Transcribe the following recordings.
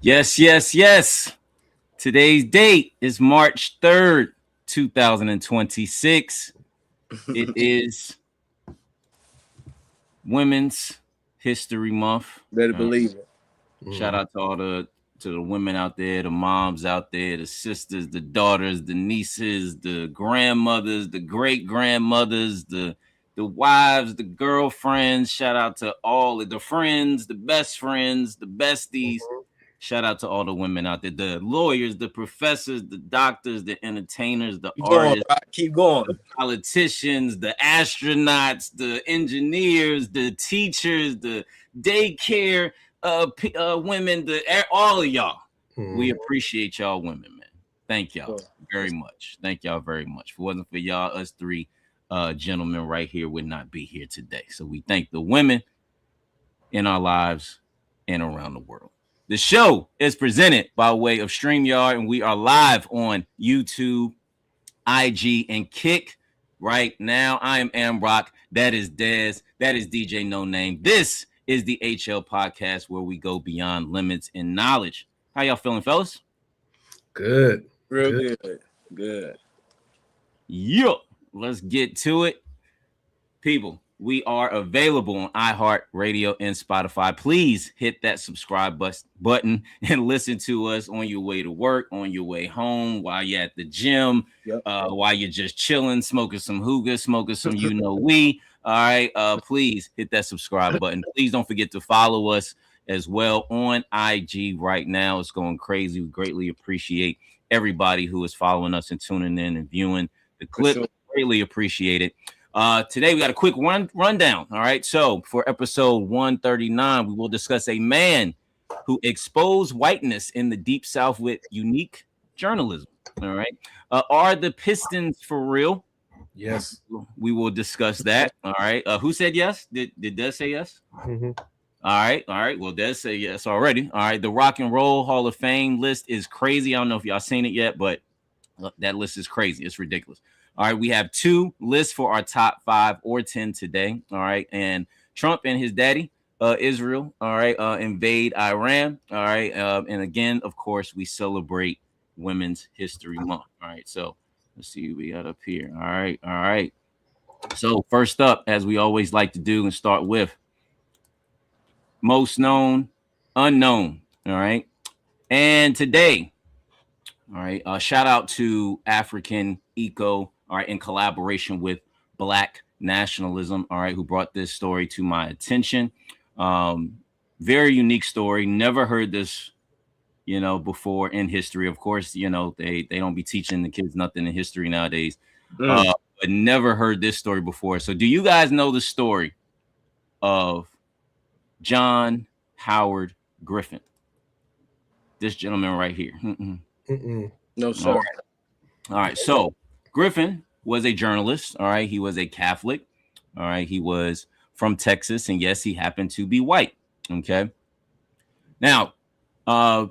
Yes, yes, yes. Today's date is March 3rd, 2026. It is Women's History Month. Better believe it. Shout out to all the women out there, the moms out there, the sisters, the daughters, the nieces, the grandmothers, the great grandmothers, the wives, the girlfriends. Shout out to all of the friends, the best friends, the besties. Shout out to all the women out there, the lawyers, the professors, the doctors, the entertainers, the artists, keep going. the politicians, the astronauts, the engineers, the teachers, the daycare women, all of y'all. We appreciate y'all women, man. Thank y'all very much. Thank y'all very much. If it wasn't for y'all, us three gentlemen right here would not be here today. So we thank the women in our lives and around the world. The show is presented by way of StreamYard, and we are live on YouTube, IG, and Kick right now. I am Amrock. That is Dez. That is DJ No Name. This is the HL Podcast, where we go beyond limits in knowledge. How y'all feeling, fellas? Good. Real good. Yeah. Let's get to it. People, we are available on iHeartRadio and Spotify. Please hit that subscribe button and listen to us on your way to work, on your way home, while you're at the gym, while you're just chilling, smoking some hookah, smoking some weed. All right. Please hit that subscribe button. Please don't forget to follow us as well on IG right now. It's going crazy. We greatly appreciate everybody who is following us and tuning in and viewing the clip. Sure. Greatly appreciate it. Today we got a quick rundown. All right. So for episode 139, we will discuss a man who exposed whiteness in the Deep South with unique journalism. All right. Are the Pistons for real? Yes. We will discuss that. All right. Who said yes? Did Des say yes? Mm-hmm. All right. Well, Des say yes already. All right. The Rock and Roll Hall of Fame list is crazy. I don't know if y'all seen it yet, but that list is crazy. It's ridiculous. All right, we have two lists for our top 5 or 10 today. All right, and Trump and his daddy, Israel, all right, invade Iran. All right, and again, of course, we celebrate Women's History Month. All right, so let's see what we got up here. All right. So first up, as we always like to do, and start with most known, unknown. All right, and today, all right, shout out to African Eco. All right, in collaboration with Black Nationalism, all right, who brought this story to my attention. Very unique story. Never heard this, before in history. Of course, they don't be teaching the kids nothing in history nowadays. But never heard this story before. So do you guys know the story of John Howard Griffin? This gentleman right here. No, sir. All right. So Griffin was a journalist. All right. He was a Catholic. All right. He was from Texas. And yes, he happened to be white. Okay. Now, why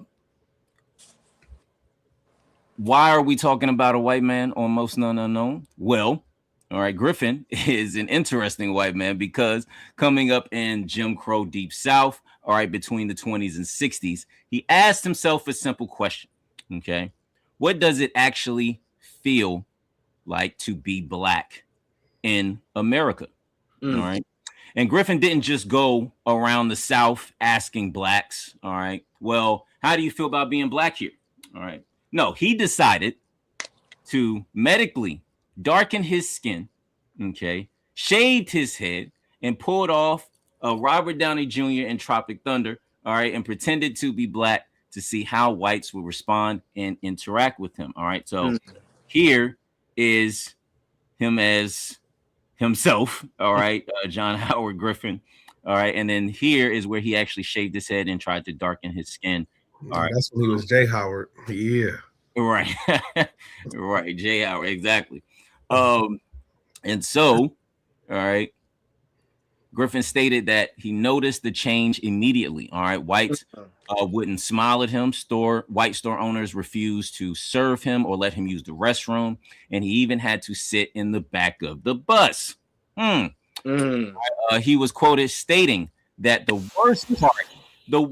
are we talking about a white man on Most Known Unknown? Well, all right. Griffin is an interesting white man because coming up in Jim Crow Deep South, all right, between the 20s and 60s, he asked himself a simple question. Okay. What does it actually feel like to be Black in America? All right. And Griffin didn't just go around the South asking Blacks. All right. Well, how do you feel about being Black here? All right. No, he decided to medically darken his skin. Okay. Shaved his head and pulled off a Robert Downey Jr. in Tropic Thunder. All right. And pretended to be Black to see how whites would respond and interact with him. All right. So here is him as himself. All right. John Howard Griffin. All right. And then here is where he actually shaved his head and tried to darken his skin. All right. That's when he was Jay Howard. Yeah. Right. Right. Jay Howard. Exactly. And so, all right. Griffin stated that he noticed the change immediately. All right. Whites wouldn't smile at him. White store owners refused to serve him or let him use the restroom. And he even had to sit in the back of the bus. He was quoted stating that the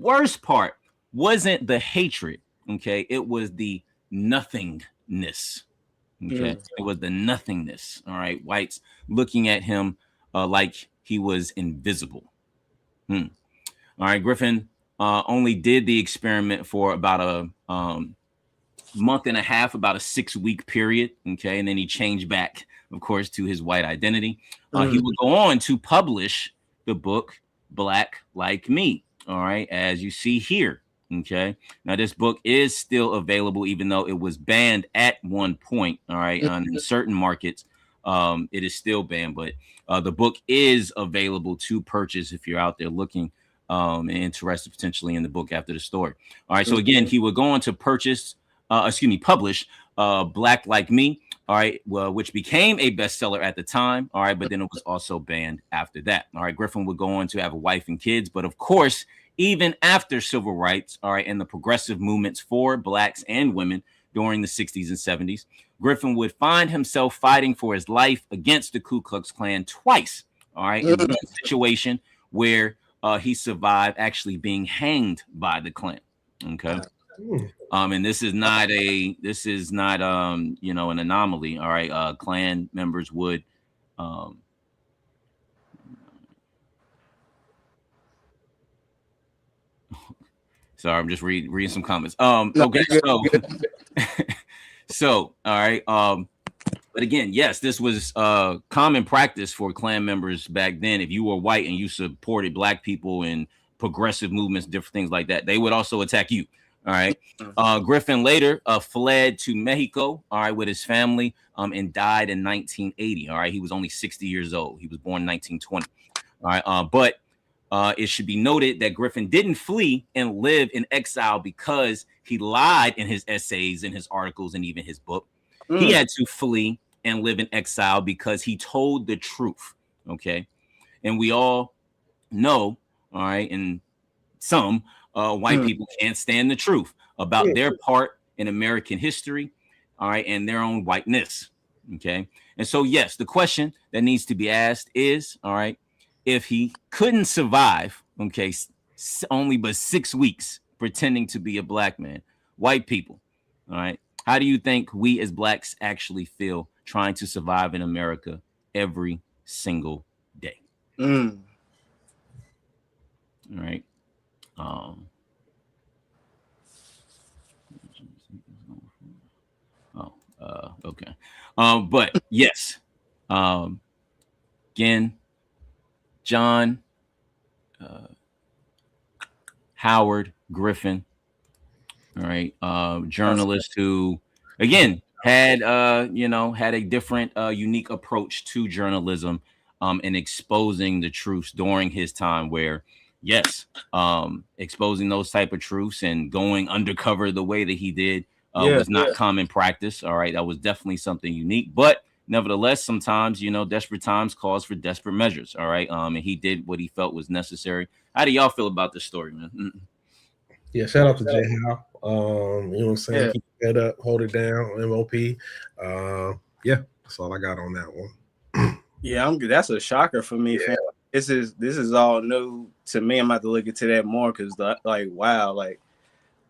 worst part wasn't the hatred. Okay, it was the nothingness. Okay, it was the nothingness. All right, whites looking at him like he was invisible. All right, Griffin only did the experiment for about a month and a half, about a 6-week period. Okay, and then he changed back, of course, to his white identity. He would go on to publish the book Black Like Me. All right, as you see here. Okay, now this book is still available, even though it was banned at one point. All right, in certain markets, it is still banned, but the book is available to purchase if you're out there looking and interested potentially in the book after the story. All right, so again, he would go on to publish Black Like Me. All right, well, which became a bestseller at the time. All right, but then it was also banned after that. All right, Griffin would go on to have a wife and kids, but of course, even after civil rights, all right, and the progressive movements for blacks and women during the 60s and 70s, Griffin would find himself fighting for his life against the Ku Klux Klan twice. All right, in one situation where he survived actually being hanged by the Klan. Okay. And this is not an anomaly. All right. Klan members would sorry, I'm just reading some comments. Okay, so all right. But again, yes, this was common practice for Klan members back then. If you were white and you supported black people and progressive movements, different things like that, they would also attack you. All right. Griffin later fled to Mexico, all right, with his family, and died in 1980. All right. He was only 60 years old. He was born in 1920. All right. But it should be noted that Griffin didn't flee and live in exile because he lied in his essays and his articles and even his book. He had to flee and live in exile because he told the truth. Okay. And we all know, all right, and some white people can't stand the truth about their part in American history, all right, and their own whiteness. Okay. And so, yes, the question that needs to be asked is, all right, if he couldn't survive, okay, only but 6 weeks pretending to be a black man, white people, all right, how do you think we as blacks actually feel trying to survive in America every single day? All right. Okay. But yes, again, John Howard Griffin, all right, journalist who, again, had a different, unique approach to journalism, and exposing the truths during his time. Where, yes, exposing those type of truths and going undercover the way that he did was not common practice. All right, that was definitely something unique, but nevertheless, sometimes, desperate times calls for desperate measures. All right. And he did what he felt was necessary. How do y'all feel about this story, man? Yeah, shout out to Jay Howe. You know what I'm saying? Keep that up, hold it down, MOP. Yeah, that's all I got on that one. Yeah, that's a shocker for me, fam. This is all new to me. I'm about to look into that more because wow,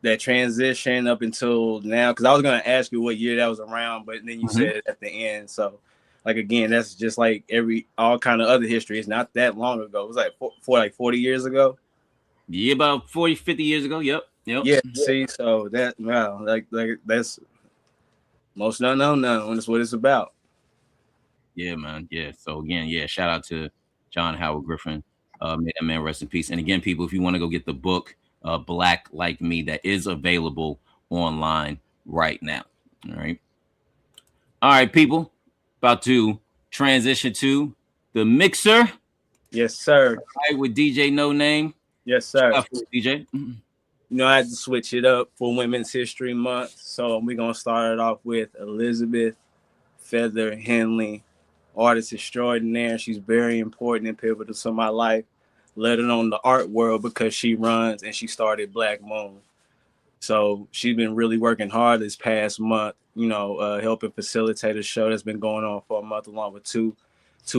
that transition up until now, because I was going to ask you what year that was around, but then you said it at the end. So, again, that's just like all kind of other history. It's not that long ago. It was like 40 years ago. Yeah, about 40, 50 years ago. Yep. Yeah, see, so that, wow, that's most unknown. That's what it's about. Yeah, man. Yeah. So, again, shout out to John Howard Griffin. May that man rest in peace. And again, people, if you want to go get the book, Black Like Me, that is available online right now. All right, people, about to transition to the mixer. Yes, sir. All right, with DJ No Name. Yes, sir. DJ. I had to switch it up for Women's History Month, so we're gonna start it off with Elizabeth Feather Henley, artist extraordinaire. She's very important and pivotal to my life, let alone the art world, because she runs and she started Black Moon. So she's been really working hard this past month, helping facilitate a show that's been going on for a month, along with two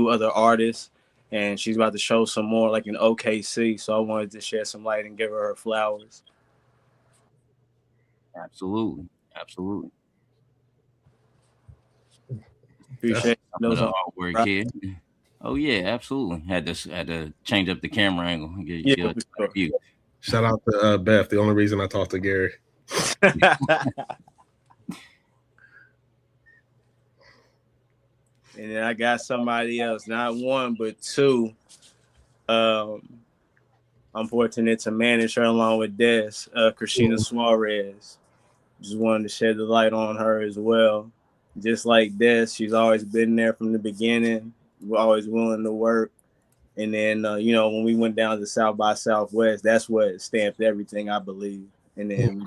other artists. And she's about to show some more in OKC. So I wanted to shed some light and give her flowers. Absolutely. Appreciate those The artwork here. Oh yeah, absolutely. Had to change up the camera angle and get your view. Shout out to Beth. The only reason I talked to Gary. And then I got somebody else, not one but two. I'm fortunate to manage her along with Des, Christina Suarez. Just wanted to shed the light on her as well. Just like Des, she's always been there from the beginning. We're always willing to work. And then, when we went down to South by Southwest, that's what stamped everything, I believe. And then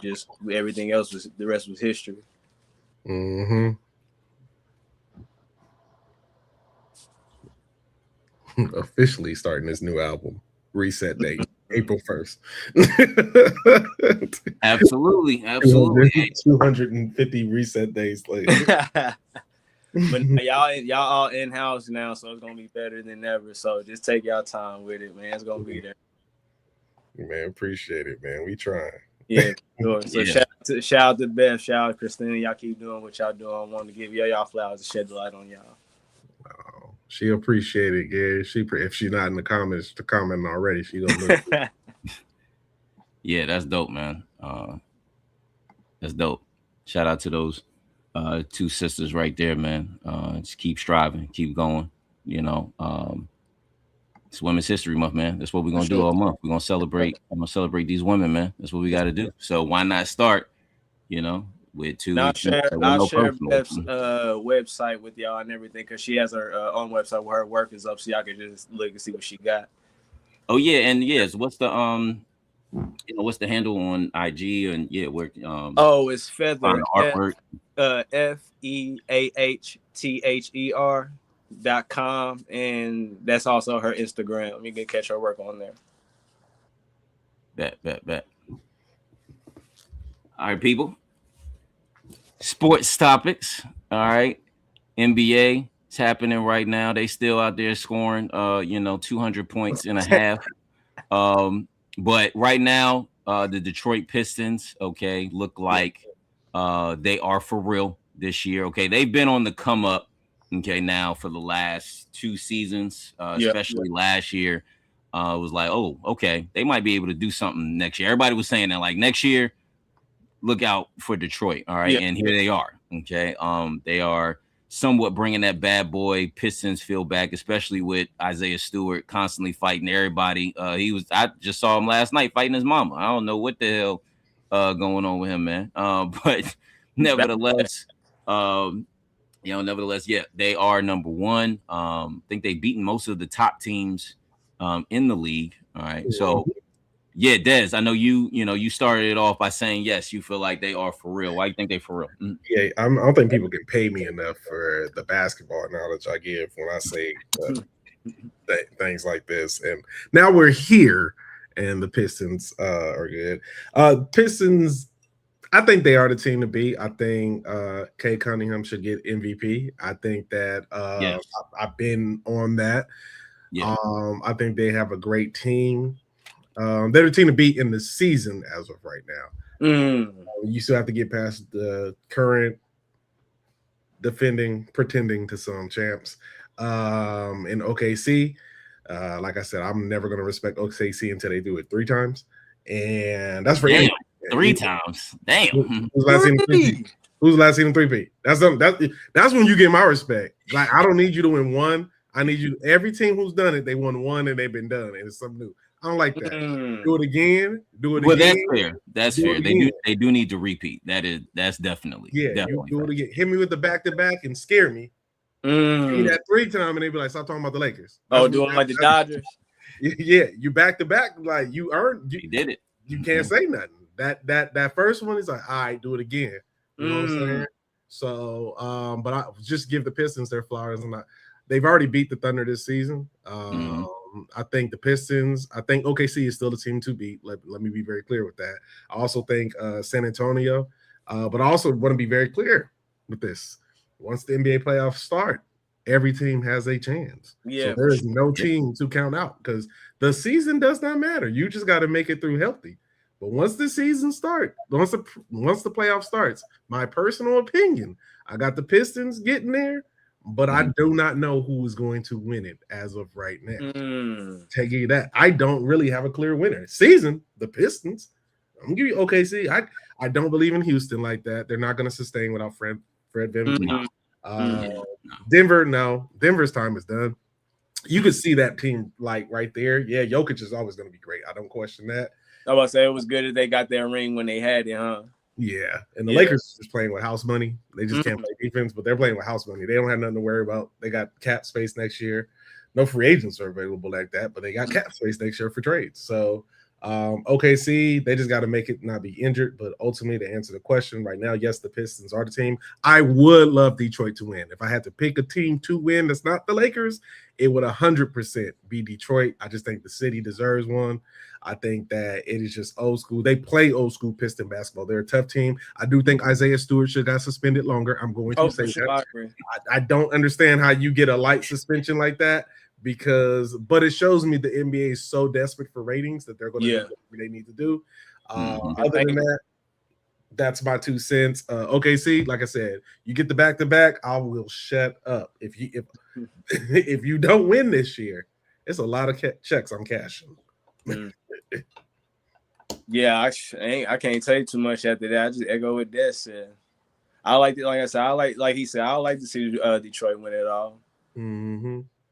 everything else the rest was history. Mm-hmm. Officially starting this new album. Reset date, April 1st. Absolutely. 250 reset days later. But y'all all in-house now, so it's gonna be better than ever. So just take y'all time with it, man. It's gonna be there. Man, appreciate it, man. We trying. Yeah, sure. So shout out to Beth, shout out to Christina. Y'all keep doing what y'all doing. I wanted to give y'all flowers to shed the light on y'all. Oh, she appreciate it, Gary. If she's not in the comments to comment already, she don't know. Yeah, that's dope, man. That's dope. Shout out to those two sisters right there, man. Just keep striving, keep going. It's Women's History Month, man. That's what we're gonna do all month. We're gonna celebrate. I'm gonna celebrate these women, man. That's what we got to do. So why not start? With two. I'll share Beth's website with y'all and everything because she has her own website where her work is up, so y'all can just look and see what she got. Oh yeah, and yes, what's the what's the handle on IG and where it's Feather artwork. FEAHTHER.com, and that's also her Instagram. You can catch her work on there. Bet. All right, people. Sports topics. All right. NBA. It's happening right now. They still out there scoring 200 points in a half. But right now, the Detroit Pistons, look like they are for real this year. Okay. They've been on the come up, now for the last 2 seasons, especially last year. It was like, oh, okay, they might be able to do something next year. Everybody was saying that, like, next year, look out for Detroit. All right. And here they are. Okay. They are somewhat bringing that bad boy Pistons feel back, especially with Isaiah Stewart constantly fighting everybody. I just saw him last night fighting his mama. I don't know what the hell going on with him, man. But nevertheless, they are number one. I think they've beaten most of the top teams in the league. All right. So Des, I know you started it off by saying, yes, you feel like they are for real. Why do you think they for real? Yeah, I don't think people can pay me enough for the basketball knowledge I give when I say things like this. And now we're here, and the Pistons are good. Pistons, I think they are the team to beat. I think Kay Cunningham should get MVP. I think that I've been on that. Yeah. I think they have a great team. They're the team to beat in the season as of right now. You still have to get past the current pretending to some champs in OKC. Like I said, I'm never going to respect OKC until they do it 3 times. And that's for Damn, 3 times. Damn. Who's last season 3-peat? That's when you get my respect. Like, I don't need you to win 1. I need you. Every team who's done it, they won 1 and they've been done. And it's something new. I don't like that. Do it again. Well, that's fair. That's fair. They do need to repeat. That's definitely. Yeah, definitely you do it again. Hit me with the back-to-back and scare me. Give me that 3 time and they be like, stop talking about the Lakers. Doing like the Dodgers. Yeah, you back-to-back, like you earned. You did it. You can't say nothing. That first one is like, all right, do it again. You know what I'm saying? So, but I just give the Pistons their flowers, and they've already beat the Thunder this season. I think the Pistons, I think OKC is still the team to beat. Let me be very clear with that. I also think San Antonio, but I also want to be very clear with this. Once the NBA playoffs start, every team has a chance. Yeah, so there is no team to count out because the season does not matter. You just got to make it through healthy. But once the season starts, once the playoff starts, my personal opinion, I got the Pistons getting there, but I do not know who is going to win it as of right now. Taking that, I don't really have a clear winner. Season, the Pistons. I'm gonna give you OKC. I don't believe in Houston like that. They're not going to sustain without Fred VanVleet. Denver, no. Denver's time is done. You could see that team like right there. Yeah, Jokic is always going to be great. I don't question that. I was about to say it was good that they got their ring when they had it, huh? Yeah, and the Lakers are just playing with house money. They just can't play defense, but they're playing with house money. They don't have nothing to worry about. They got cap space next year. No free agents are available like that, but they got cap space next year for trades. So OKC, they just got to make it not be injured. But ultimately, to answer the question right now, yes, the Pistons are the team. I would love Detroit to win. If I had to pick a team to win that's not the Lakers, it would 100% be Detroit. I just think the city deserves one. I think that it is just old school. They play old school Piston basketball. They're a tough team. I do think Isaiah Stewart should have got suspended longer. I'm going to say that. I don't understand how you get a light suspension like that but it shows me the NBA is so desperate for ratings that they're going to do what they need to do. Other than that, that's my 2 cents. OKC, like I said, you get the back-to-back, I will shut up. If you don't win this year, it's a lot of checks I'm cashing. Yeah, I can't tell you too much after that. I just echo what Des said. I like it. Like I said, like he said, I would like to see Detroit win it all.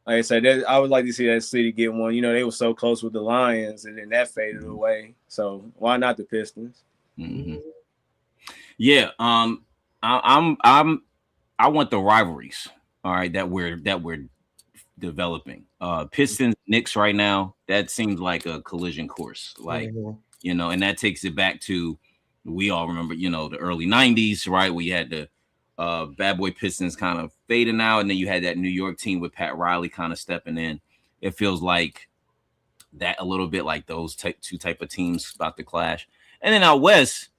Like I said, I would like to see that city get one. You know, they were so close with the Lions, and then that faded away. So why not the Pistons? Yeah, I want the rivalries. All right, that we're developing. Pistons Knicks right now, that seems like a collision course. Like you know, and that takes it back to, we all remember, you know, the early 90s, right? We had the Bad Boy Pistons kind of fading out, and then you had that New York team with Pat Riley kind of stepping in. It feels like that a little bit, like those two type of teams about to clash. And then out west,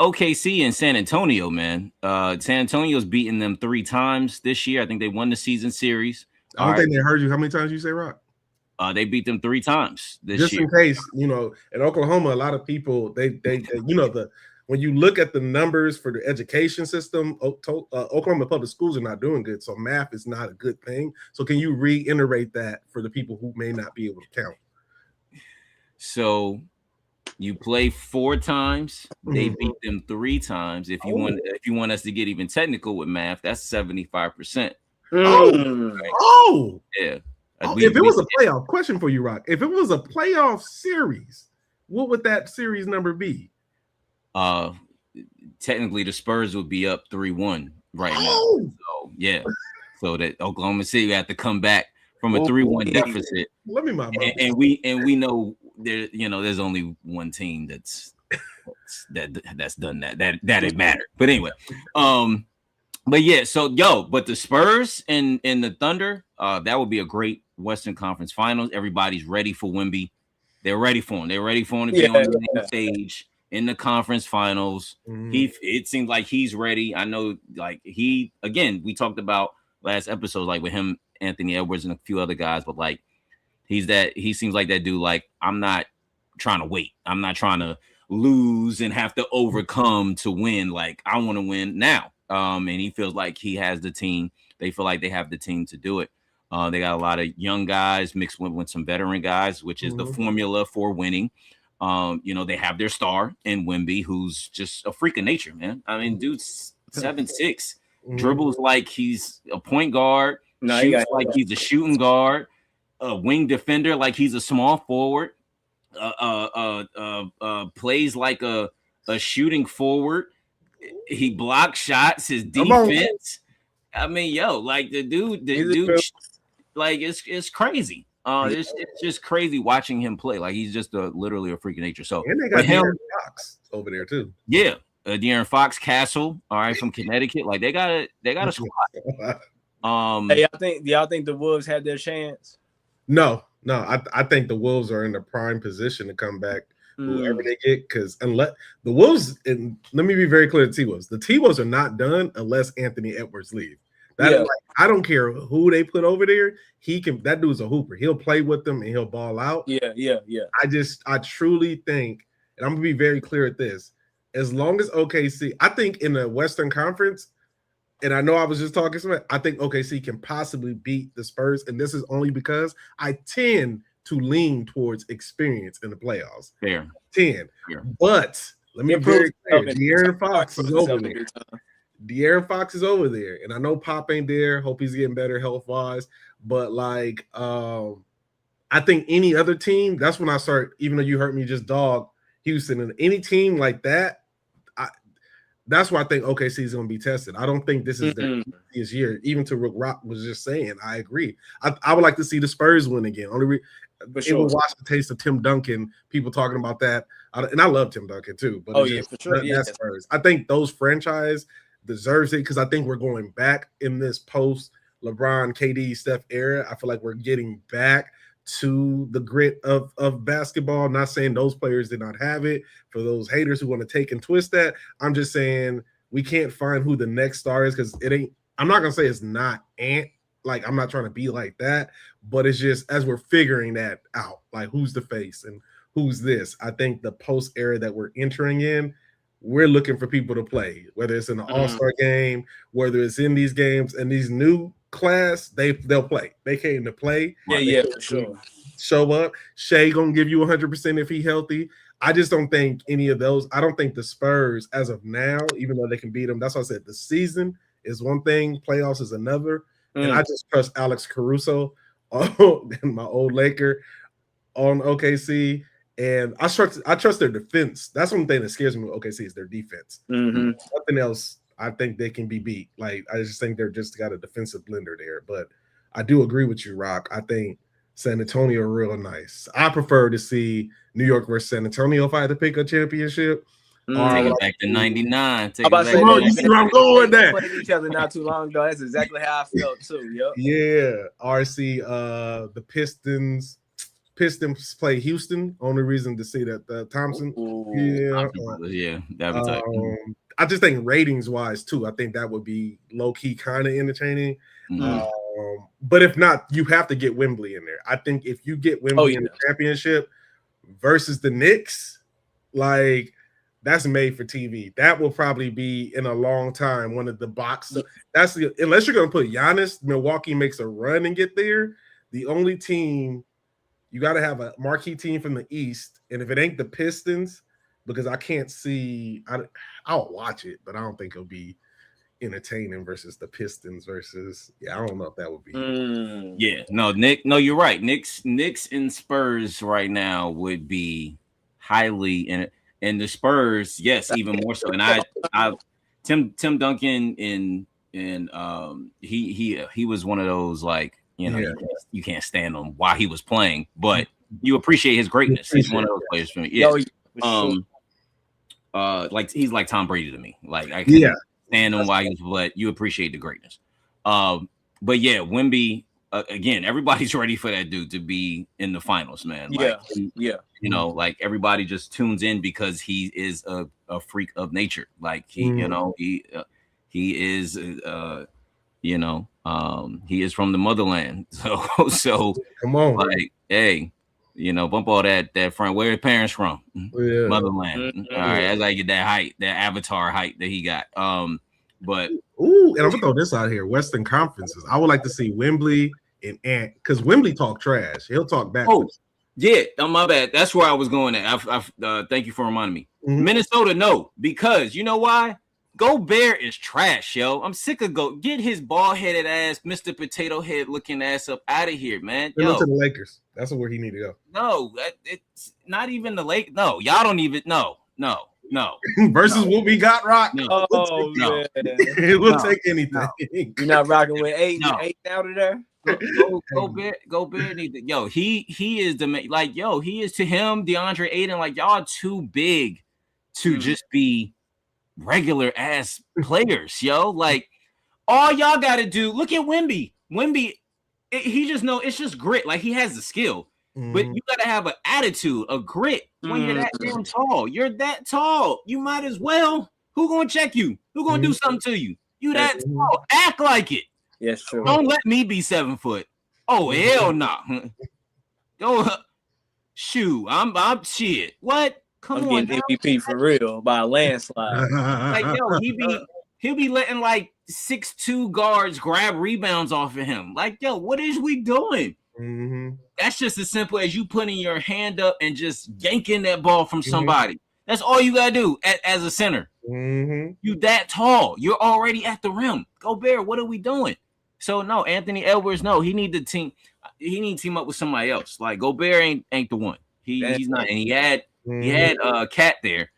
OKC and San Antonio, man. San Antonio's beaten them 3 times this year. I think they won the season series. I don't think they heard you. How many times you say, Rock? They beat them 3 times this year. Just in case, you know, in Oklahoma, a lot of people, they you know, when you look at the numbers for the education system, Oklahoma public schools are not doing good. So math is not a good thing. So can you reiterate that for the people who may not be able to count? You play 4 times, they beat them 3 times. If you want us to get even technical with math, that's 75%. Yeah. If it was a playoff, question for you, Rock. If it was a playoff series, what would that series number be? Technically the Spurs would be up 3-1 right now. So yeah. So that Oklahoma City had to come back from a 3-1 deficit. Let me and we know there, you know, there's only one team that's done that it mattered. But anyway, but yeah, but the Spurs and the Thunder, that would be a great Western Conference Finals. Everybody's ready for Wemby. They're ready for him. They're ready for him to be on the main stage in the conference finals. It seems like he's ready. I know, like we talked about last episode, like with him, Anthony Edwards, and a few other guys, but like he seems like that dude. Like, I'm not trying to wait. I'm not trying to lose and have to overcome to win. Like, I want to win now. And he feels like he has the team. They feel like they have the team to do it. They got a lot of young guys mixed with some veteran guys, which is the formula for winning. You know, they have their star in Wemby, who's just a freak of nature, man. I mean, dude's 7'6", dribbles like he's a point guard, shoots like he's a shooting guard, a wing defender like he's a small forward, plays like a shooting forward. He blocks shots. His defense. I mean, like the dude, like it's crazy. It's just crazy watching him play. Like, he's just literally a freak of nature. So, and they got De'Aaron Fox over there too. Yeah, De'Aaron Fox, Castle, all right, from Connecticut. Like, they got a squad. Hey, y'all think the Wolves had their chance? No. I think the Wolves are in the prime position to come back. Whoever they get, because unless the Wolves, and let me be very clear to T-Wolves, the T-Wolves are not done unless Anthony Edwards leaves. Is like, I don't care who they put over there. That dude's a hooper. He'll play with them and he'll ball out. Yeah. I truly think, and I'm gonna be very clear at this. As long as OKC, I think in the Western Conference, and I know I was just talking something, I think OKC can possibly beat the Spurs, and this is only because I tend to lean towards experience in the playoffs. Fair. But let me be very clear. De'Aaron Fox is over there. De'Aaron Fox is over there, and I know Pop ain't there. Hope he's getting better health-wise. But like, I think any other team, that's when I start. Even though you heard me just dog Houston, and any team like that, that's why I think OKC is going to be tested. I don't think this is their easiest year. Even to what Rock was just saying, I agree. I would like to see the Spurs win again. It will watch the taste of Tim Duncan. People talking about that, and I love Tim Duncan too. But for sure. That's Spurs. I think those franchise deserves it because I think we're going back in this post LeBron, KD, Steph era. I feel like we're getting back to the grit of basketball. Not saying those players did not have it. For those haters who want to take and twist that, I'm just saying we can't find who the next star is because it ain't. I'm not gonna say it's not Ant. Like, I'm not trying to be like that, but it's just as we're figuring that out, like who's the face and who's this. I think the post era that we're entering in, we're looking for people to play, whether it's in the All-Star game, whether it's in these games, and these new class, they'll play. They came to play. Yeah, for sure. Show up. Shea gonna give you 100% if he healthy. I just don't think any of those. I don't think the Spurs, as of now, even though they can beat them, that's why I said the season is one thing, playoffs is another. And I just trust Alex Caruso, my old Laker, on OKC. And I trust their defense. That's one thing that scares me with OKC is their defense. Nothing else. I think they can be beat. Like, I just think they're just got a defensive blender there. But I do agree with you, Rock. I think San Antonio real nice. I prefer to see New York versus San Antonio if I had to pick a championship. Take it back to 99. You see where I'm going with that? Played each other not too long ago. That's exactly how I felt too. Yep. Yeah. RC, the Pistons play Houston. Only reason to see that Thompson. That'd be tight. I just think ratings wise too. I think that would be low key kind of entertaining. But if not, you have to get Wembley in there. I think if you get Wembley in the championship versus the Knicks, like, that's made for TV. That will probably be in a long time one of the boxes. Unless you're going to put Giannis, Milwaukee makes a run and get there. The only team, you got to have a marquee team from the East. And if it ain't the Pistons, because I can't see, I'll watch it, but I don't think it'll be entertaining versus the Pistons versus, I don't know if that would be. You're right. Knicks and Spurs right now would be highly in it. And the Spurs, yes, even more so. And Tim Duncan and he was one of those, like, you can't stand him while he was playing, but you appreciate his greatness. He's one of those players for me. Yeah. Like, he's like Tom Brady to me. Like, I can't stand him while he was, but you appreciate the greatness. But yeah, Wemby, again, everybody's ready for that dude to be in the finals, man. Like, you know, like, everybody just tunes in because he is a freak of nature. Like, he is, he is from the motherland. So come on, like, hey, bump all that front. Where his parents from? Motherland. All right, that's how you get that height, that avatar height that he got. But and I'm gonna throw this out here: Western Conferences. I would like to see Wembley and Ant, because Wembley talk trash. He'll talk back. My bad. That's where I was going at. Thank you for reminding me. Minnesota, no, because you know why? Gobert is trash, yo. I'm sick of get his bald-headed ass, Mr. Potato Head looking ass up out of here, man. Go to the Lakers. That's where he need to go. No, it's not even the Lakers. No, y'all don't even. No. Versus what we got, Rock. We'll take anything. No. You're not rocking with eight out of there. Gobert need to, he is he is to him, DeAndre Ayton, like, y'all too big to just be regular ass players, yo. Like, all y'all gotta do, look at Wemby. He just know it's just grit. Like, he has the skill, but you gotta have an attitude, a grit when you're that damn tall. You're that tall. You might as well. Who gonna check you? Who gonna do something to you? You that tall. Act like it. Yes, true. Don't let me be 7 foot. Oh, hell no. Go shoot. I'm shit. What? Come I'm on, getting MVP for real by a landslide. like yo, he'll be letting like 6'2" guards grab rebounds off of him. Like yo, what is we doing? Mm-hmm. That's just as simple as you putting your hand up and just yanking that ball from Mm-hmm. somebody. That's all you gotta do as a center. Mm-hmm. You that tall. You're already at the rim. Gobert, what are we doing? So no, Anthony Edwards, no, he need to team up with somebody else. Like Gobert ain't the one. He's not. And he had Cat there.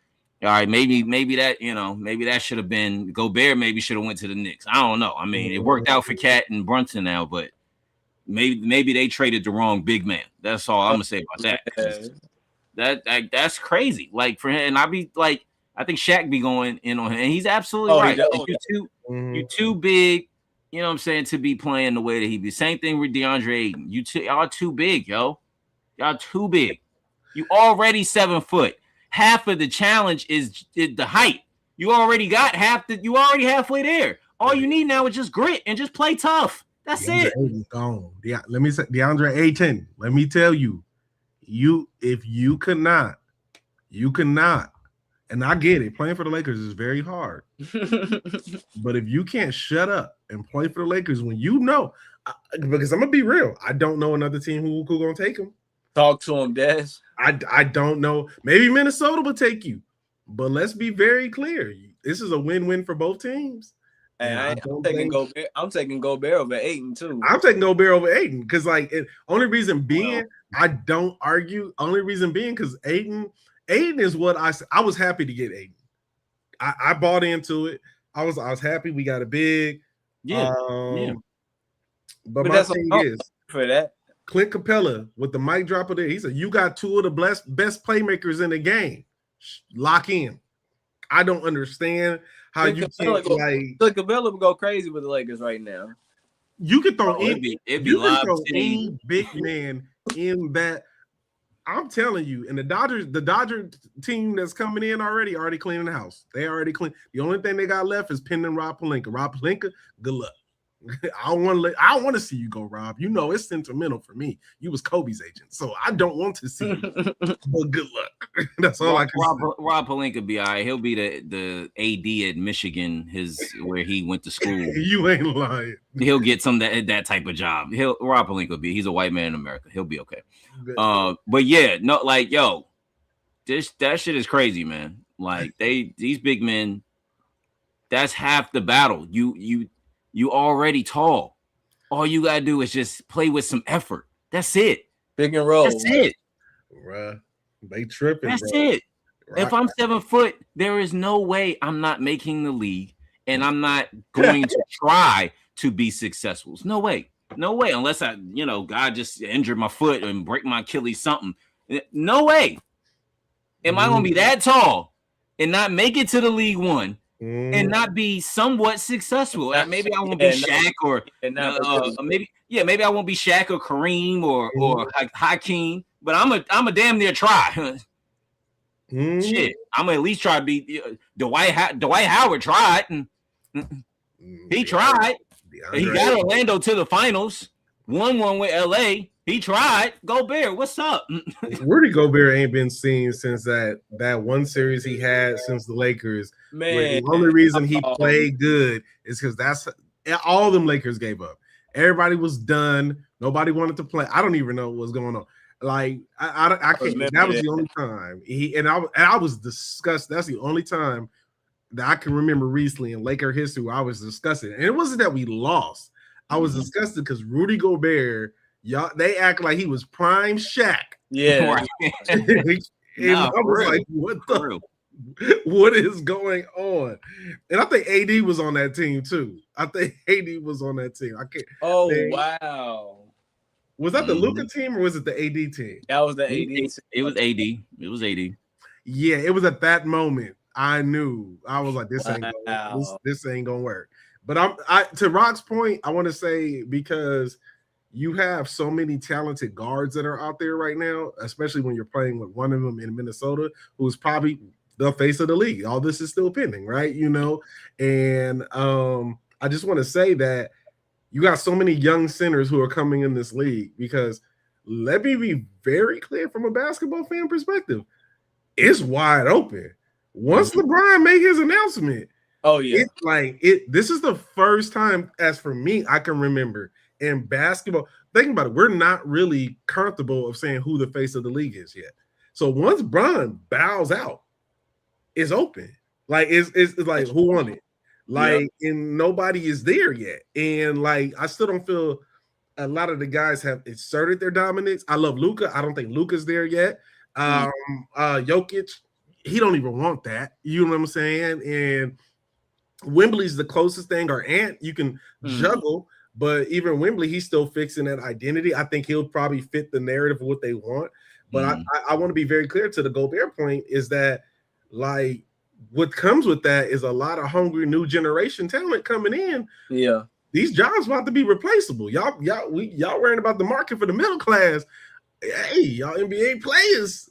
All right, maybe that, maybe that should have been Gobert, maybe should have went to the Knicks. I don't know. I mean, it worked out for Cat and Brunson now, but maybe they traded the wrong big man. That's all I'm gonna say about that. That's crazy. Like for him, and I think Shaq be going in on him, and he's absolutely right. You too big, you know what I'm saying, to be playing the way that he be. Same thing with DeAndre Ayton. Y'all too big, yo. Y'all too big. You already 7 foot. Half of the challenge is the height. You already got you already halfway there. All you need now is just grit and just play tough. That's it. Gone. Yeah, let me say DeAndre Ayton. Let me tell you, if you cannot, and I get it, playing for the Lakers is very hard. But if you can't shut up and play for the Lakers when because I'm gonna be real, I don't know another team who gonna take him. Talk to him, Des. I don't know. Maybe Minnesota will take you, but let's be very clear. This is a win-win for both teams. And I'm taking Gobert over Ayton too. I'm taking Gobert over Ayton because, only reason being, I don't argue. Only reason being because Ayton is what I was happy to get Ayton. I bought into it. I was happy we got a big. Yeah. But my thing is for that. Clint Capella with the mic drop of there. He said, "You got two of the best playmakers in the game. Lock in." I don't understand how you can't Clint Capella would go crazy with the Lakers right now. You could throw any big man in that. I'm telling you, and the Dodger team that's coming in already cleaning the house. They already clean. The only thing they got left is pinning Rob Pelinka. Rob Pelinka, good luck. I want to see you go, Rob. You know it's sentimental for me. You was Kobe's agent, so I don't want to see you. But good luck. That's all I can say. Rob Pelinka be all right. He'll be the AD at Michigan, where he went to school. You ain't lying. He'll get that type of job. Rob Pelinka he's a white man in America. He'll be okay. But yeah, no, like yo, that shit is crazy, man. Like these big men, that's half the battle. You already tall. All you gotta do is just play with some effort. That's it. Pick and roll. That's it. Bruh, they tripping. That's it. If I'm 7 foot, there is no way I'm not making the league, and I'm not going to try to be successful. No way. No way. Unless God just injured my foot and break my Achilles something. No way. Am I gonna be that tall and not make it to the League One? And not be somewhat successful. Maybe I won't be Shaq maybe I won't be Shaq or Kareem or Hakeem, but I'm a damn near try. Shit, I'm gonna at least try to be Dwight Howard tried, and he tried. He got Orlando to the finals, won one with LA. He tried. Gobert, what's up? Rudy Gobert ain't been seen since that one series he had since the Lakers. Man, the only reason he played good is because that's all them Lakers gave up. Everybody was done. Nobody wanted to play. I don't even know what was going on. Like I can't. That was the only time I was disgusted. That's the only time that I can remember recently in Laker history where I was disgusted. And it wasn't that we lost. I was disgusted because Rudy Gobert. Y'all, they act like he was prime Shaq. Yeah. I was like, what is going on? And I think AD was on that team too. I can't. Wow. Was that the Luka team or was it the AD team? That was the AD. It was AD. It was AD. Yeah, it was at that moment I knew. I was like, this ain't gonna work. But to Rock's point, I want to say because you have so many talented guards that are out there right now, especially when you're playing with one of them in Minnesota, who's probably the face of the league. All this is still pending, right? And I just want to say that you got so many young centers who are coming in this league because let me be very clear from a basketball fan perspective. it's wide open. Once LeBron made his announcement, it's like it. This is the first time, as for me, I can remember in basketball. Think about it. We're not really comfortable of saying who the face of the league is yet. So once Bron bows out, it's open. Like it's like who won it? Like and nobody is there yet. And like I still don't feel a lot of the guys have asserted their dominance. I love Luka. I don't think Luka's there yet. Jokic, he don't even want that. You know what I'm saying? And Wembley's the closest thing, or Ant you can juggle, but even Wembley, he's still fixing that identity. I think he'll probably fit the narrative of what they want. But I want to be very clear to the Gobert point is that like what comes with that is a lot of hungry new generation talent coming in. Yeah. These jobs about to be replaceable. Y'all worrying about the market for the middle class. Hey, y'all NBA players.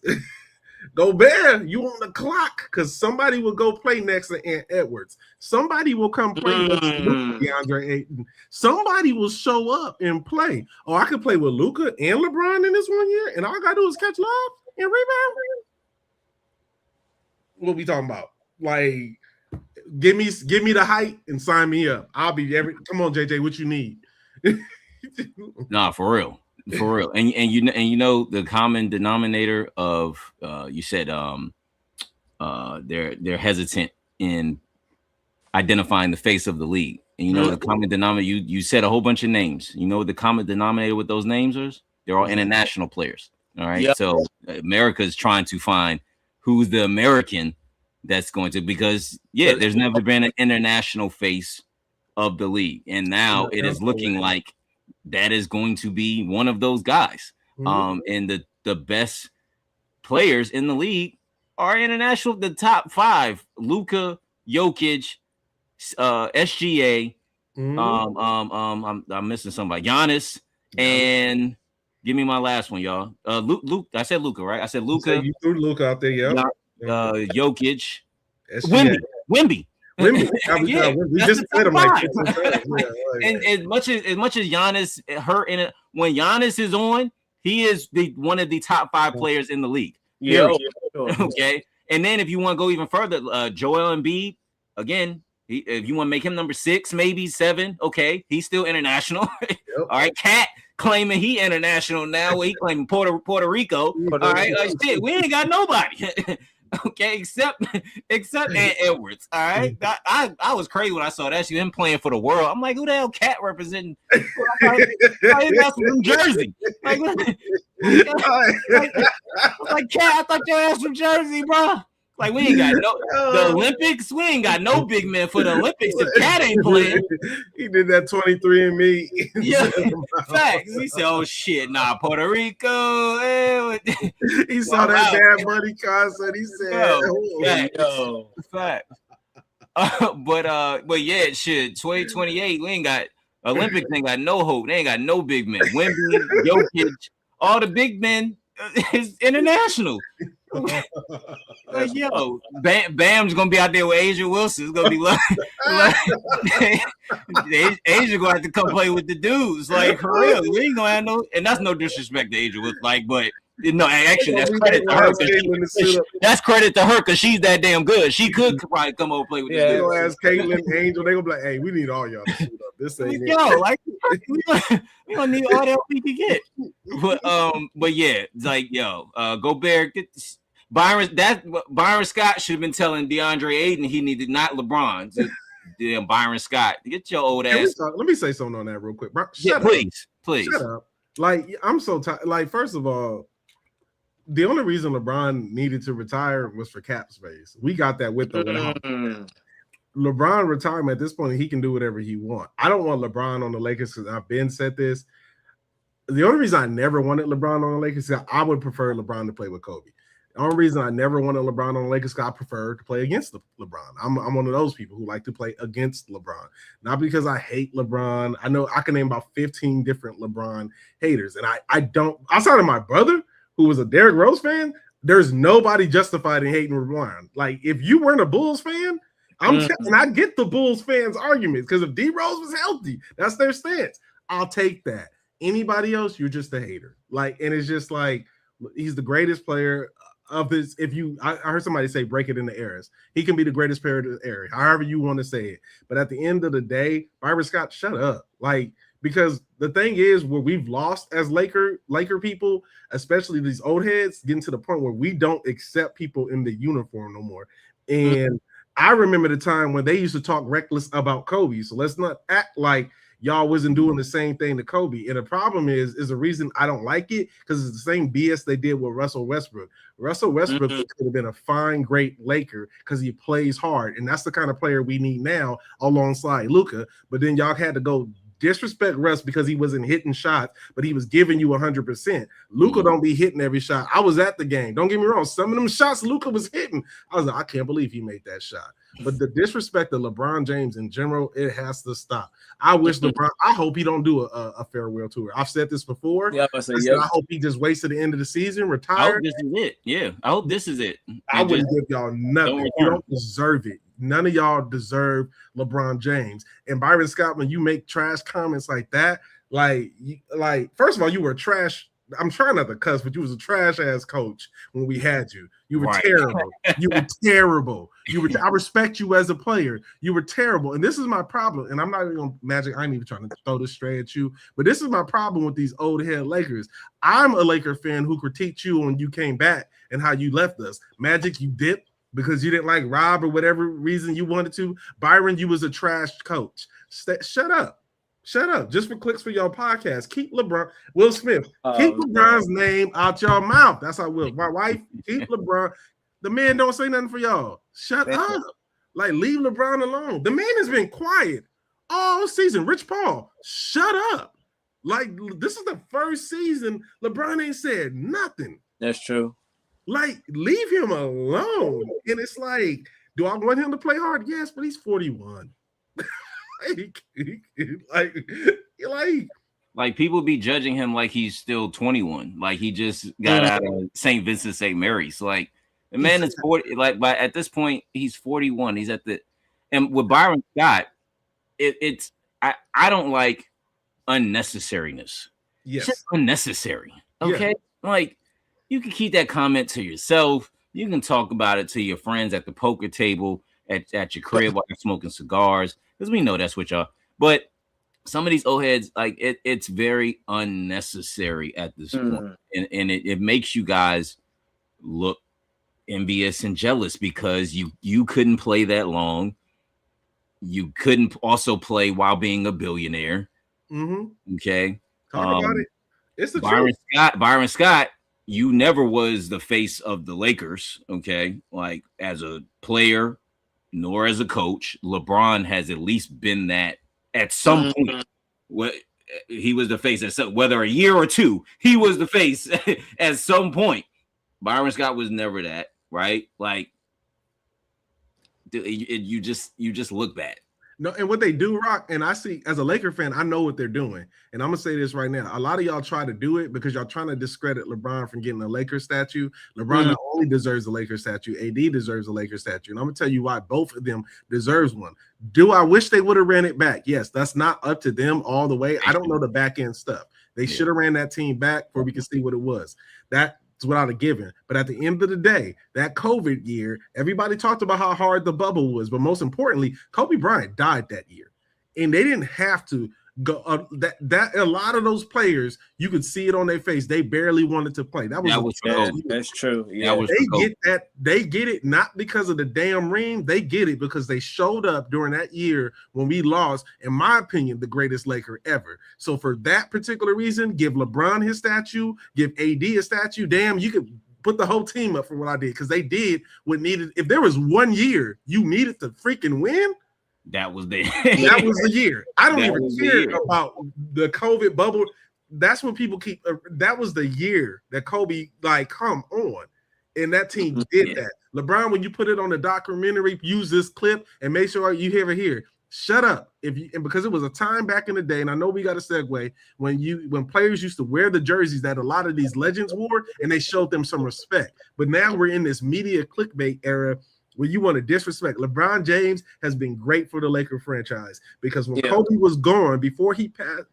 Gobert, you on the clock because somebody will go play next to Ant Edwards. Somebody will come play next to DeAndre Ayton. Somebody will show up and play. Oh, I could play with Luka and LeBron in this 1 year, and all I gotta do is catch love and rebound. What we talking about? Like, give me the height and sign me up. I'll be every. Come on, JJ, what you need? Nah, for real. For real, and you know the common denominator of you said they're hesitant in identifying the face of the league, and you know the common denominator. You said a whole bunch of names. You know what the common denominator with those names is? They're all international players. All right, so America is trying to find who's the American that's going to because there's never been an international face of the league, and now it is looking like that is going to be one of those guys. And the best players in the league are international. The top 5: Luka, Jokic, SGA. I'm missing somebody. Giannis, and give me my last one, y'all. Luke. I said Luka, right? I said Luka. You threw Luka out there, yeah. Jokic, SGA. Wemby. We just said him like 2 times. And as much as Giannis hurt in it, when Giannis is on, he is one of the top 5 players in the league. Okay. And then if you want to go even further, Joel Embiid, again, if you want to make him number 6, maybe 7, okay, he's still international. All right, Cat claiming he international now. Well, he claiming Puerto Rico. All right, shit, we ain't got nobody. Okay, except Ant Edwards. All right, I was crazy when I saw that. She him playing for the world. I'm like, who the hell Cat representing? I got some Jersey. Like Cat, I thought your ass from Jersey, bro. Like we ain't got the Olympics. We ain't got no big men for the Olympics. If Cat ain't playing, he did that 23andMe. Yeah, facts. He said, "Oh shit, nah, Puerto Rico." He saw that Bad Bunny concert. He said, facts. But yeah, shit. 2028, we ain't got Olympics. Ain't got no hope. They ain't got no big men. Wemby, Jokic, all the big men is international. Like, yo, Bam's gonna be out there with Asia Wilson. It's gonna be like Asia gonna have to come play with the dudes. Like for real, we ain't gonna have no. And that's no disrespect to Asia Wilson. Like, but no, actually, that's credit to her. That's credit to her because she's that damn good. She could probably come over and play with the dudes. Ask Caitlin, Angel, they gonna be like, "Hey, we need all y'all to suit up. This ain't like we gonna need all that we can get." But yeah, it's like Gobert get this. Byron Scott should have been telling DeAndre Ayton he needed not LeBron. Damn Byron Scott, get your old ass. Let me say something on that real quick, bro. Please. Shut up. Like I'm so tired. Like first of all, the only reason LeBron needed to retire was for cap space. We got that with the LeBron retirement at this point. He can do whatever he wants. I don't want LeBron on the Lakers because I've been said this. The only reason I never wanted LeBron on the Lakers is I would prefer LeBron to play with Kobe. The only reason I never wanted LeBron on the Lakers because I prefer to play against LeBron. I'm one of those people who like to play against LeBron. Not because I hate LeBron. I know I can name about 15 different LeBron haters. And I don't, outside of my brother, who was a Derrick Rose fan, there's nobody justified in hating LeBron. Like, if you weren't a Bulls fan, and I get the Bulls fans' arguments because if D Rose was healthy, that's their stance. I'll take that. Anybody else, you're just a hater. Like, and it's just like, he's the greatest player of his. If you, I heard somebody say break it into eras. He can be the greatest player of the era, however you want to say it. But at the end of the day, Byron Scott, shut up. Like, because the thing is, where we've lost as Laker people, especially these old heads, getting to the point where we don't accept people in the uniform no more. And I remember the time when they used to talk reckless about Kobe. So let's not act like y'all wasn't doing the same thing to Kobe. And the problem is the reason I don't like it, because it's the same BS they did with Russell Westbrook. Russell Westbrook could have been a fine, great Laker because he plays hard. And that's the kind of player we need now alongside Luka. But then y'all had to go disrespect Russ because he wasn't hitting shots, but he was giving you 100%. Luka don't be hitting every shot. I was at the game. Don't get me wrong. Some of them shots Luka was hitting, I was like, I can't believe he made that shot. But the disrespect of LeBron James in general, it has to stop. I wish LeBron, I hope he don't do a farewell tour. I've said this before. Yeah, I hope he just waits to the end of the season, retire. I hope this is it. Yeah, I hope this is it. I wouldn't give y'all nothing. You don't deserve it. None of y'all deserve LeBron James. And Byron Scott, when you make trash comments like that, like first of all, you were trash. I'm trying not to cuss, but you was a trash ass coach when we had you. You were terrible. You were terrible. I respect you as a player. You were terrible. And this is my problem. And I'm not even gonna Magic. I ain't even trying to throw this straight at you, but this is my problem with these old head Lakers. I'm a Laker fan who critiqued you when you came back and how you left us. Magic, you dipped because you didn't like Rob or whatever reason you wanted to. Byron, you was a trash coach. Shut up. Shut up. Just for clicks for your podcast. Keep LeBron, Will Smith, keep LeBron's name out your mouth. That's how I will. My wife, keep LeBron. The man don't say nothing for y'all. Shut up. Like, leave LeBron alone. The man has been quiet all season. Rich Paul, shut up. Like, this is the first season LeBron ain't said nothing. That's true. Like, leave him alone. And it's like, do I want him to play hard? Yes, but he's 41. like people be judging him like he's still 21. Like he just got out of St. Vincent St. Mary's. Like the man is 40. Like by at this point, he's 41. He's at the and with Byron Scott, it's I don't like unnecessariness. Yes, it's just unnecessary. Okay, like you can keep that comment to yourself. You can talk about it to your friends at the poker table, at your crib while you're smoking cigars, because we know that's what y'all. But some of these old heads, like it's very unnecessary at this point. And it makes you guys look envious and jealous because you couldn't play that long. You couldn't also play while being a billionaire. Okay. Talk about it. It's the Byron truth. Byron Scott, you never was the face of the Lakers, okay? Like as a player, nor as a coach. LeBron has at least been that at some point. What he was the face at some, whether a year or two, he was the face at some point. Byron Scott was never that, right? Like you just look bad. No, and what they do, Rock, and I see as a Laker fan, I know what they're doing. And I'm gonna say this right now. A lot of y'all try to do it because y'all trying to discredit LeBron from getting a Laker statue. LeBron not only deserves a Laker statue, AD deserves a Laker statue. And I'm gonna tell you why both of them deserves one. Do I wish they would have ran it back? Yes, that's not up to them all the way. I don't know the back end stuff. They should have ran that team back before we can see what it was. That's without a given. But at the end of the day, that COVID year, everybody talked about how hard the bubble was. But most importantly, Kobe Bryant died that year. And they didn't have to go that a lot of those players, you could see it on their face. They barely wanted to play. That's true. Yeah, they get it not because of the damn ring. They get it because they showed up during that year when we lost, in my opinion, the greatest Laker ever. So for that particular reason, give LeBron his statue, give AD a statue. Damn, you could put the whole team up for what I did, because they did what needed. If there was 1 year you needed to freaking win, that was the year. I don't even care about the COVID bubble. That's when people keep. That was the year that Kobe, like, come on, and that team did that. LeBron, when you put it on the documentary, use this clip and make sure you hear it here. Shut up, because it was a time back in the day, and I know we got a segue when players used to wear the jerseys that a lot of these legends wore, and they showed them some respect. But now we're in this media clickbait era where you want to disrespect. LeBron James has been great for the Laker franchise, because when Kobe was gone, before he passed,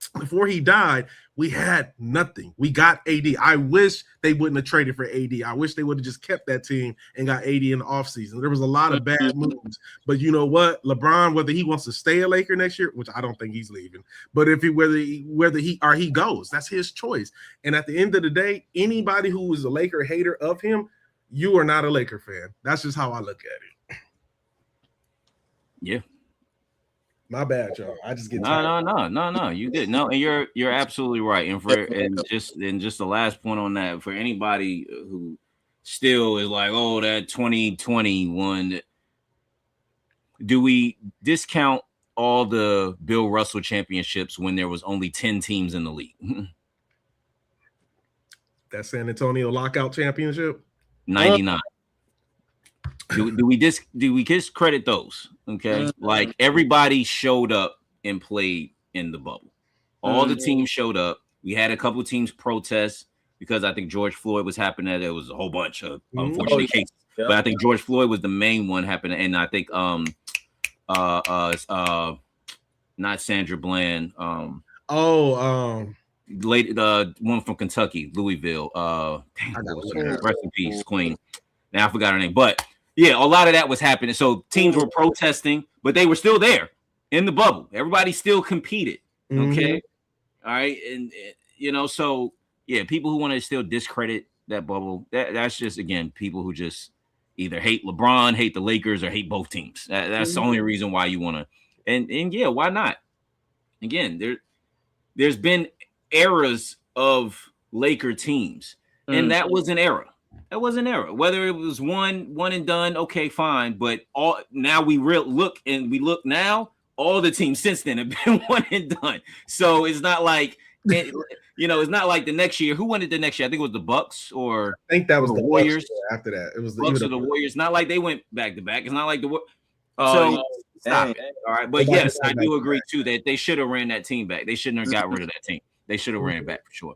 before he died, we had nothing. We got AD. I wish they wouldn't have traded for AD. I wish they would have just kept that team and got AD in the offseason. There was a lot of bad moves. But you know what? LeBron, whether he wants to stay a Laker next year, which I don't think he's leaving, but if he whether he goes, that's his choice. And at the end of the day, anybody who is a Laker hater of him, you are not a Laker fan. That's just how I look at it. Yeah. My bad, y'all. I just get tired. No. You did no, and you're absolutely right. And just the last point on that, for anybody who still is like, oh, that 2021, do we discount all the Bill Russell championships when there was only 10 teams in the league? That San Antonio lockout championship? 99. Do we discredit those? Okay, like everybody showed up and played in the bubble. All the teams showed up. We had a couple of teams protest because I think George Floyd was happening. There was a whole bunch of unfortunate cases, but I think George Floyd was the main one happening. And I think not Sandra Bland. Lady, the one from Kentucky, Louisville. Rest in peace, Queen. Now I forgot her name, but. Yeah, a lot of that was happening. So teams were protesting, but they were still there in the bubble. Everybody still competed. Okay. All right. And you know, so yeah, people who want to still discredit that bubble, that's just, again, people who just either hate LeBron, hate the Lakers, or hate both teams. That's the only reason why you want to. And yeah, why not? Again, there's been eras of Laker teams, and that was an era. That was an era. Whether it was one and done, okay, fine. But all now we look now, all the teams since then have been one and done. So it's not like it's not like the next year. Who won it the next year? I think it was the Bucks, or I think that was the Warriors. After that, it was the Bucks or the Warriors. Not like they went back to back. It's not like the so stop it. All right, but yes, I do agree too that they should have ran that team back. They shouldn't have got rid of that team. They should have ran it back for sure.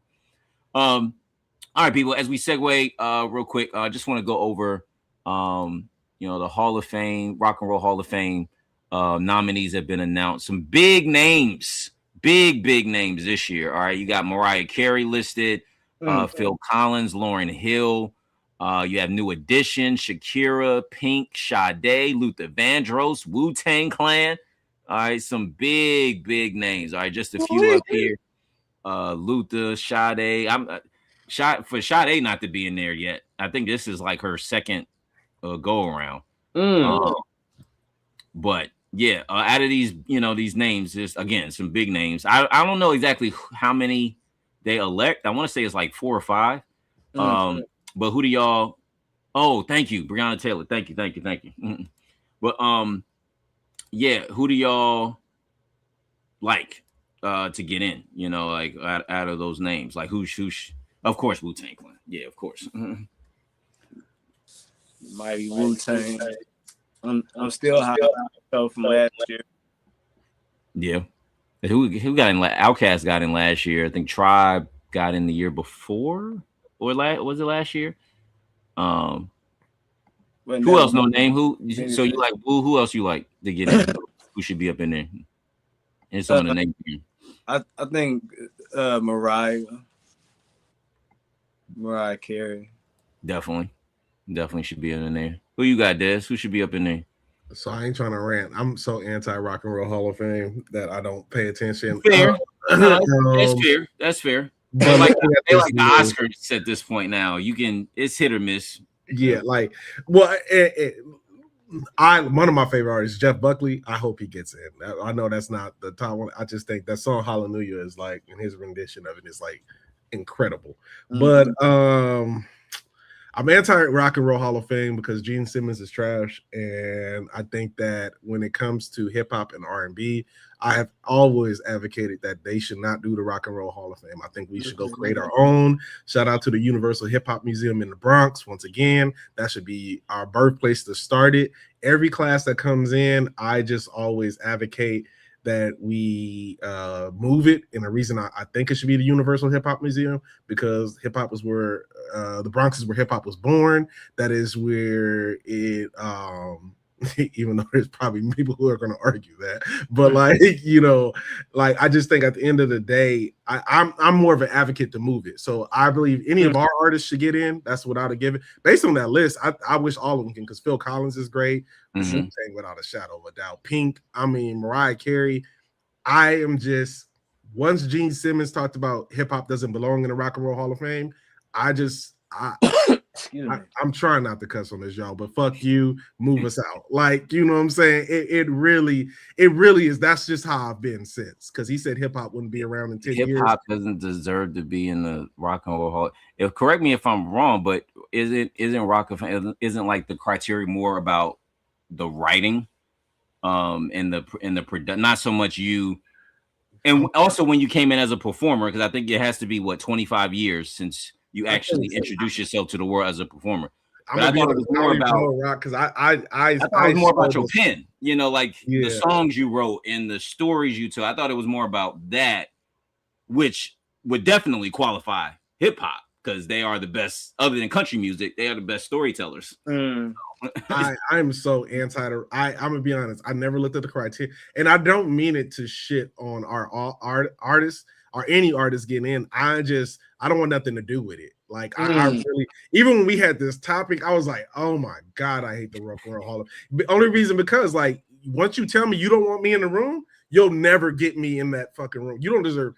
All right, people, as we segue real quick, I just want to go over, the Hall of Fame, Rock and Roll Hall of Fame nominees have been announced. Some big names this year. All right, you got Mariah Carey listed, Phil Collins, Lauryn Hill. You have New Edition, Shakira, Pink, Sade, Luther Vandross, Wu-Tang Clan. All right, some big names. All right, just a few up here. Luther, Sade. For Sade not to be in there yet. I think this is like her second go around. But yeah, out of these, these names, there's again some big names. I don't know exactly how many they elect. I want to say it's like 4 or 5. But who do y'all? Oh, thank you, Breonna Taylor. Thank you. But yeah, who do y'all like to get in? Like out of those names, like who's of course, Wu-Tang Clan. Yeah, of course. Mighty Wu-Tang. I'm still high from last year. Yeah. Who got in? Outkast got in last year. I think Tribe got in the year before, or was it last year? Who else? No name. Who? So you like Wu? Who else you like to get in? Who should be up in there? And some of the names. I think Mariah Carey. Definitely should be in there. Who you got, Des? Who should be up in there? So I ain't trying to rant. I'm so anti Rock and Roll Hall of Fame that I don't pay attention. Fair. That's fair. They like the Oscars at this point now. It's hit or miss. Yeah, like, well, one of my favorite artists, Jeff Buckley. I hope he gets in. I know that's not the top one. I just think that song Hallelujah is like, and his rendition of it is like incredible. But I'm anti Rock and Roll Hall of Fame because Gene Simmons is trash, and I think that when it comes to hip hop and R&B, I have always advocated that they should not do the Rock and Roll Hall of Fame. I think we should go create our own. Shout out to the Universal Hip Hop Museum in the Bronx. Once again, that should be our birthplace to start it. Every class that comes in, I just always advocate that we move it. And the reason I think it should be the Universal Hip Hop Museum, because hip hop was where the Bronx is where hip hop was born. That is where it even though there's probably people who are going to argue that. But like, like I just think at the end of the day, I'm more of an advocate to move it. So I believe any of our artists should get in. That's without a given. Based on that list, I wish all of them can, because Phil Collins is great. Mm-hmm. Without a shadow of a doubt. Pink, Mariah Carey. I am just, once Gene Simmons talked about hip hop doesn't belong in the Rock and Roll Hall of Fame, I'm trying not to cuss on this, y'all, but fuck you, move us out. Like, you know what I'm saying? It really is. That's just how I've been since, because he said hip hop wouldn't be around in 10 years. Hip hop doesn't deserve to be in the Rock and Roll Hall. Correct me if I'm wrong, but isn't Rock of Fame, isn't like the criteria more about the writing, and the production, not so much you. And also when you came in as a performer, because I think it has to be 25 years since you actually introduce yourself to the world as a performer. But I thought it was more about, because I thought it was more about your pen, like the songs you wrote and the stories you told. I thought it was more about that, which would definitely qualify hip hop, because they are the best, other than country music, they are the best storytellers. I'm so anti. I'm gonna be honest. I never looked at the criteria, and I don't mean it to shit on our artists or any artists getting in. I don't want nothing to do with it. Like I really, even when we had this topic, I was like, oh my God, I hate the Rock and Roll Hall of Fame. The only reason, because like, once you tell me you don't want me in the room, you'll never get me in that fucking room. You don't deserve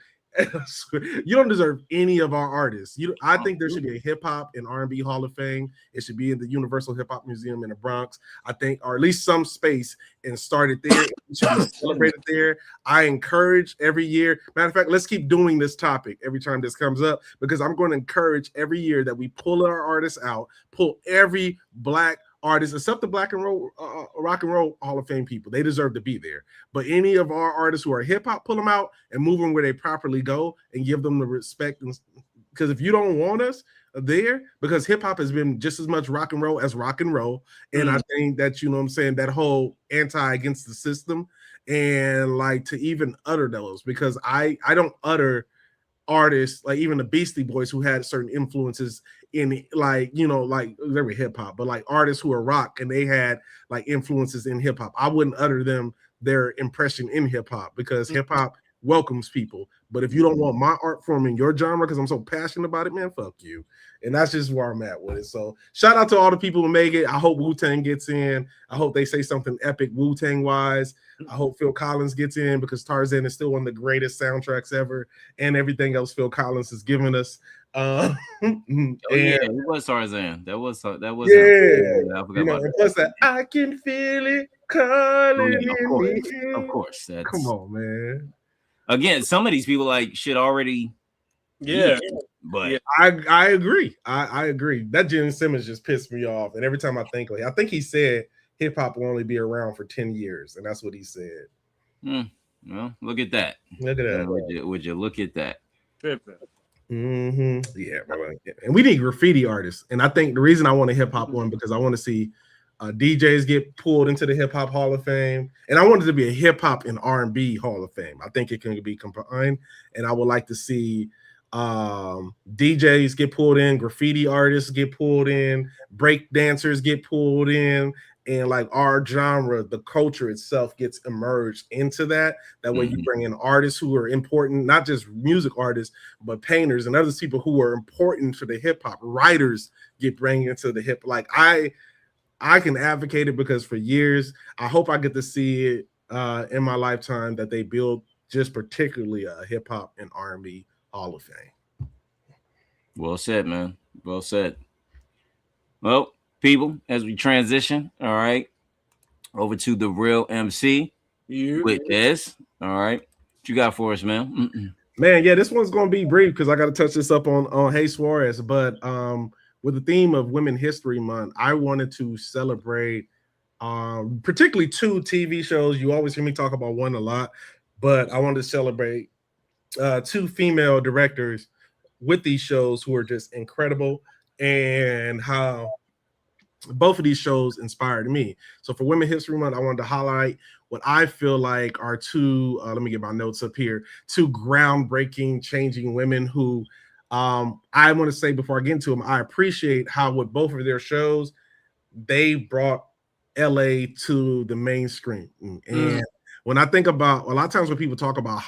any of our artists. I think there should be a hip hop and R&B Hall of Fame. It should be in the Universal Hip Hop Museum in the Bronx, I think, or at least some space, and start it there. It should be celebrated there. I encourage every year. Matter of fact, let's keep doing this topic every time this comes up, because I'm going to encourage every year that we pull our artists out, pull every Black artists, except the Rock and Roll Hall of Fame people. They deserve to be there. But any of our artists who are hip hop, pull them out and move them where they properly go, and give them the respect. Because if you don't want us there, because hip hop has been just as much rock and roll as rock and roll, and I think that, you know what I'm saying, that whole anti against the system, and like to even utter those, because I don't utter artists like even the Beastie Boys, who had certain influences in, like, like they were hip hop, but like artists who are rock and they had like influences in hip hop, I wouldn't utter their impression in hip hop, because hip hop welcomes people. But if you don't want my art form in your genre, because I'm so passionate about it, man, fuck you. And that's just where I'm at with it. So shout out to all the people who make it. I hope Wu-Tang gets in. I hope they say something epic Wu-Tang wise. I hope Phil Collins gets in, because Tarzan is still one of the greatest soundtracks ever, and everything else Phil Collins has given us. It was Tarzan. That was yeah. I forgot about that. Plus that I can feel it calling me. Of course. Come on, man. Again, some of these people like shit already. But I agree. I agree. That Gene Simmons just pissed me off, and every time I think he said hip hop will only be around for 10 years, and that's what he said. Well, look at that. Would you look at that? Yeah, brother. And we need graffiti artists, and I think the reason I want a hip hop one, because I want to see DJs get pulled into the Hip Hop Hall of Fame, and I want it to be a hip hop and R&B Hall of Fame. I think it can be combined, and I would like to see DJs get pulled in, graffiti artists get pulled in, break dancers get pulled in, and like our genre, the culture itself gets emerged into that. That way you bring in artists who are important, not just music artists, but painters and other people who are important to the hip hop. Writers get bring into the hip. Like I can advocate it, because for years, I hope I get to see it in my lifetime, that they build just particularly a hip hop and R&B Hall of Fame. Well said, man. Well said. Well, people, as we transition, all right, over to the real MC with this. All right, what you got for us, man? Man, yeah, this one's gonna be brief, because I got to touch this up on Hey Suarez, but with the theme of Women History Month, I wanted to celebrate particularly 2 TV shows. You always hear me talk about one a lot, but I wanted to celebrate 2 female directors with these shows who are just incredible, and how both of these shows inspired me. So for Women History Month, I wanted to highlight what I feel like are 2, let me get my notes up here, 2 groundbreaking, changing women who I want to say before I get into them, I appreciate how with both of their shows, they brought LA to the mainstream. And when I think about a lot of times when people talk about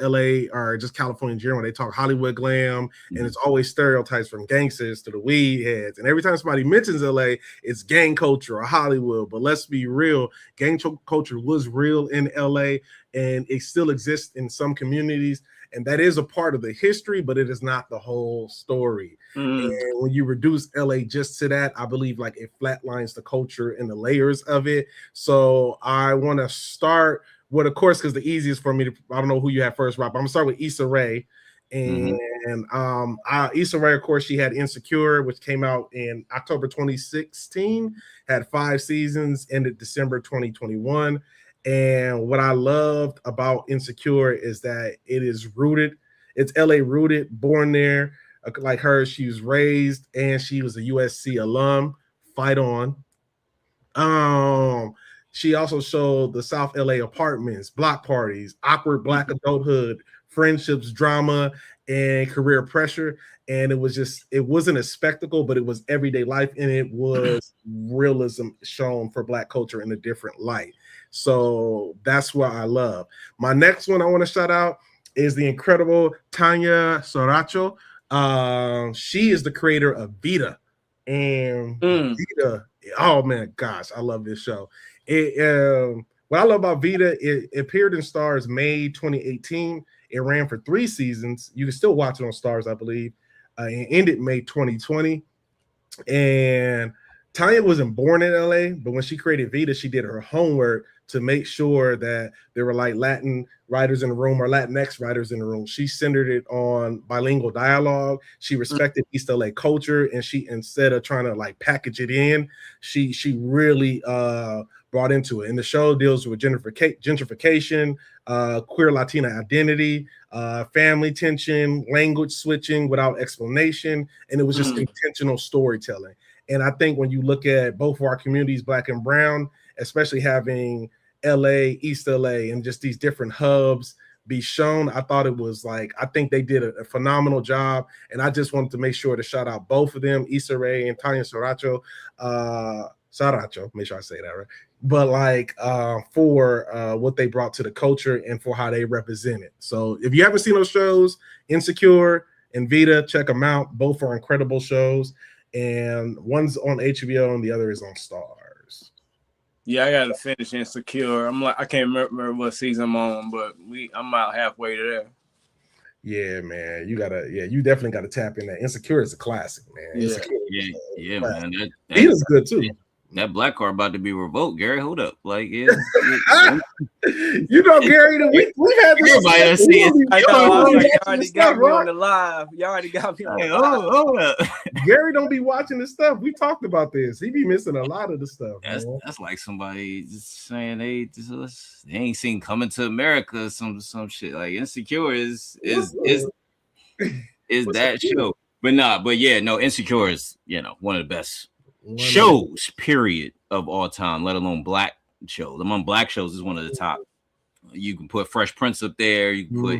LA or just California in general, they talk Hollywood glam, and it's always stereotypes from gangsters to the weed heads. And every time somebody mentions LA, it's gang culture or Hollywood. But let's be real, gang culture was real in LA, and it still exists in some communities. And that is a part of the history, but it is not the whole story. And when you reduce LA just to that, I believe like it flatlines the culture and the layers of it. So I want to start with, of course, because the easiest for me to, I don't know who you have first, Rob. I'm gonna start with Issa Rae. And Issa Rae, of course, she had Insecure, which came out in October 2016, had 5 seasons, ended December 2021. And what I loved about Insecure is that it is rooted, it's LA rooted, born there. Like her, she was raised and she was a USC alum. Fight on. She also showed the South LA apartments, block parties, awkward Black adulthood, friendships, drama, and career pressure. And it was just, it wasn't a spectacle, but it was everyday life, and it was realism shown for Black culture in a different light. So that's what I love. My next one I want to shout out is the incredible Tanya Saracho. She is the creator of Vita. And Vita, oh man, gosh, I love this show. What I love about Vita, it appeared in Starz May 2018. It ran for 3 seasons. You can still watch it on Starz, I believe. It ended May 2020. And Tanya wasn't born in LA, but when she created Vita, she did her homework to make sure that there were like Latin writers in the room or Latinx writers in the room. She centered it on bilingual dialogue. She respected East LA culture, and she, instead of trying to like package it in, she really brought into it. And the show deals with gentrification, queer Latina identity, family tension, language switching without explanation, and it was just intentional storytelling. And I think when you look at both of our communities, Black and Brown, especially having LA, East LA, and just these different hubs be shown, I thought it was like, I think they did a phenomenal job. And I just wanted to make sure to shout out both of them, Issa Rae and Tanya Saracho. Make sure I say that right. But like for what they brought to the culture and for how they represent it. So if you haven't seen those shows, Insecure and Vita, check them out. Both are incredible shows. And one's on HBO and the other is on Starz. Yeah, I gotta finish Insecure. I can't remember what season I'm on, but I'm about halfway there. Yeah, man, you definitely gotta tap in that. Insecure is a classic, man. Yeah, man. Vita's good too. That black card about to be revoked, Gary. Hold up, like you know, Gary, we had this. Everybody see it. I know. Y'all already got me on the live. Y'all already got me on the live. Hold up. Gary don't be watching the stuff. We talked about this. He be missing a lot of the stuff. That's like somebody just saying they ain't seen Coming to America, some shit. Like Insecure is that show. But yeah, no, Insecure is, one of the best shows, period, of all time, let alone Black shows. Among Black shows is one of the top. You can put Fresh Prince up there. You can put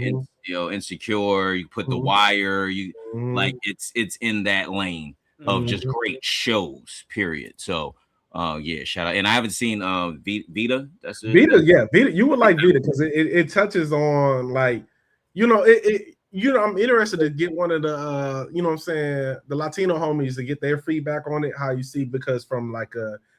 Insecure. You can put The Wire. Like it's in that lane of just great shows, period. So shout out. And I haven't seen Vita. That's it. Vita. You would like Vita because it touches on like I'm interested to get one of the the Latino homies to get their feedback on it, how you see, because from like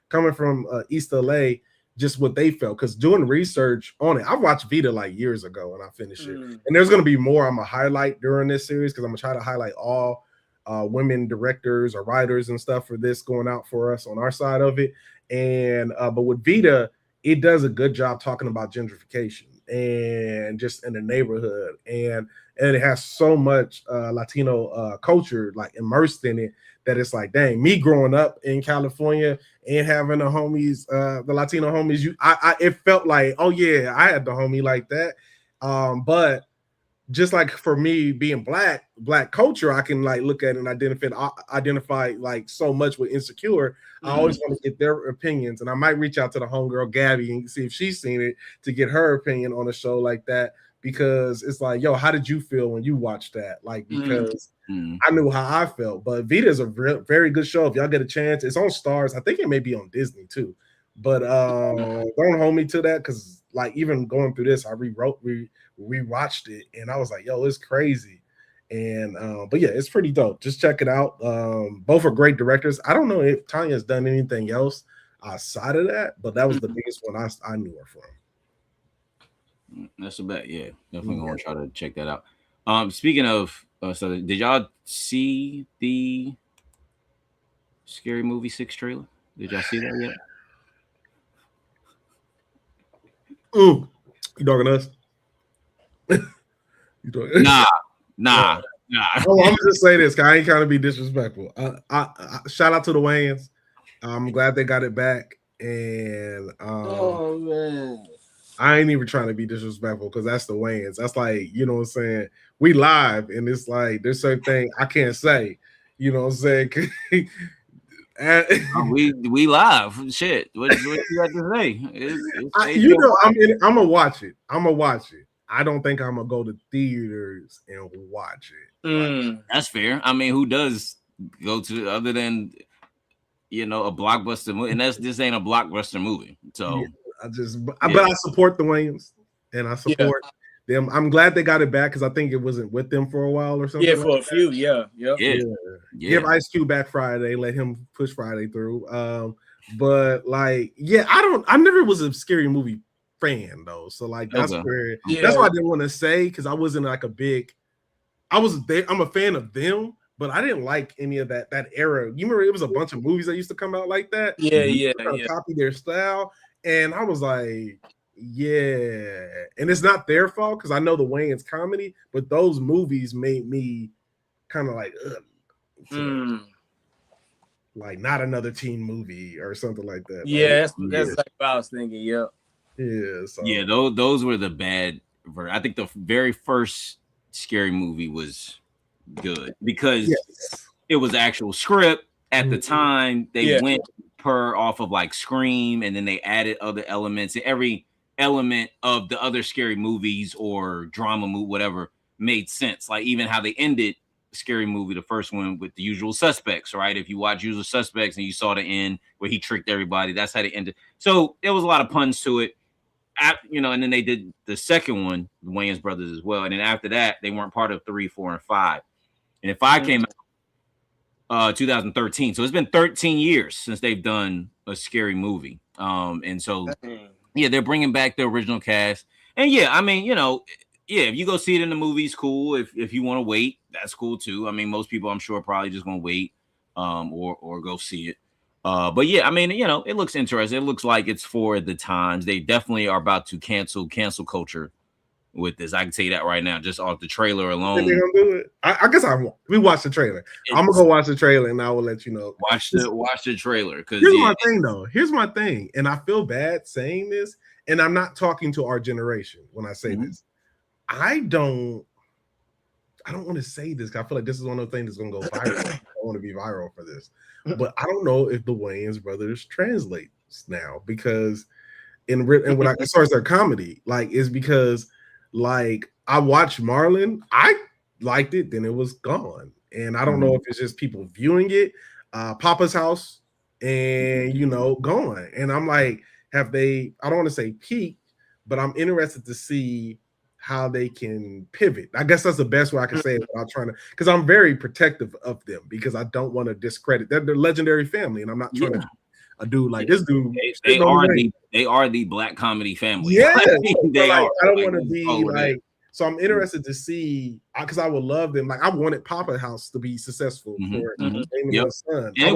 coming from East LA, just what they felt. Because doing research on it, I watched Vita like years ago and I finished it. And there's gonna be more I'm gonna highlight during this series because I'm gonna try to highlight all women directors or writers and stuff for this going out for us on our side of it. And but with Vita, it does a good job talking about gentrification and just in the neighborhood, and it has so much Latino culture like immersed in it that it's like, dang, me growing up in California and having the homies, the Latino homies, it felt like, oh yeah, I had the homie like that. But just like for me being black culture, I can like look at it and identify like so much with Insecure. I always want to get their opinions, and I might reach out to the homegirl Gabby and see if she's seen it to get her opinion on a show like that, because it's like, yo, how did you feel when you watched that? Like, because I knew how I felt. But Vita is a very good show. If y'all get a chance, it's on Starz. I think it may be on Disney too. But don't hold me to that because like even going through this, I rewatched it and I was like, yo, it's crazy. And but yeah, it's pretty dope. Just check it out. Both are great directors. I don't know if Tanya's done anything else outside of that, but that was the biggest one I knew her from. That's a bet. Yeah, definitely gonna try to check that out. Speaking of, so did y'all see the Scary Movie 6 trailer? Did y'all see that yet? Ooh, you dogging us? You dogging? Nah. Oh, I'm just say this, 'cause I ain't trying to be disrespectful. I shout out to the Wayans. I'm glad they got it back, and Oh man, I ain't even trying to be disrespectful because that's the Wayans. That's like, you know what I'm saying? We live, and it's like there's certain thing I can't say. You know what I'm saying? We live. Shit. What you got to say? I'm gonna watch it. I don't think I'm gonna go to theaters and watch it. That's fair. I mean, who does go to other than a blockbuster movie? And this ain't a blockbuster movie. So but I support the Wayans and I support them. I'm glad they got it back because I think it wasn't with them for a while or something. Yeah, for a few. Yeah. Give Ice Cube back Friday. Let him push Friday through. But like, I never was a scary movie fan though. So like, that's where that's why I didn't want to say because I wasn't like I'm a fan of them, but I didn't like any of that era. You remember it was a bunch of movies that used to come out like that. Yeah. Copy their style, and I was like, yeah. And it's not their fault because I know the Wayans comedy, but those movies made me kind of like, like not another teen movie or something like that. Yeah, that's like what I was thinking. Yeah. So. Yeah, those were the bad. I think the very first scary movie was good because it was actual script at the time. They went off of like Scream, and then they added other elements. And every element of the other scary movies or drama movie, whatever, made sense. Like even how they ended Scary Movie, the first one with The Usual Suspects, right? If you watch Usual Suspects and you saw the end where he tricked everybody, that's how they ended. So there was a lot of puns to it. And then they did the second one, the Wayans brothers as well. And then after that, they weren't part of 3, 4, and 5. And if 5 came out 2013, so it's been 13 years since they've done a scary movie. And so they're bringing back the original cast. And I mean, if you go see it in the movies, cool. If you want to wait, that's cool too. I mean, most people I'm sure are probably just gonna wait, or go see it. But I mean, it looks interesting. It looks like it's for the times. They definitely are about to cancel culture with this. I can tell you that right now, just off the trailer alone. They're gonna do it. I guess we watched the trailer. I'm gonna go watch the trailer and I will let you know. Watch the trailer. Because Here's my thing, and I feel bad saying this, and I'm not talking to our generation when I say this. I don't want to say this because I feel like this is one of the things that's gonna go viral. I want to be viral for this. But I don't know if the Wayans brothers translates now because as far as their comedy, like is because like I watched Marlon, I liked it, then it was gone, and I don't know if it's just people viewing it, Papa's House, and going, and I'm like, have they? I don't want to say peaked, but I'm interested to see how they can pivot. I guess that's the best way I can say it without trying to, because I'm very protective of them because I don't want to discredit. They're legendary family, and I'm not trying to do like this dude. They are the black comedy family. Yeah, they are. I don't want to be like. So I'm interested to see because I would love them. Like I wanted Papa House to be successful for my son. And that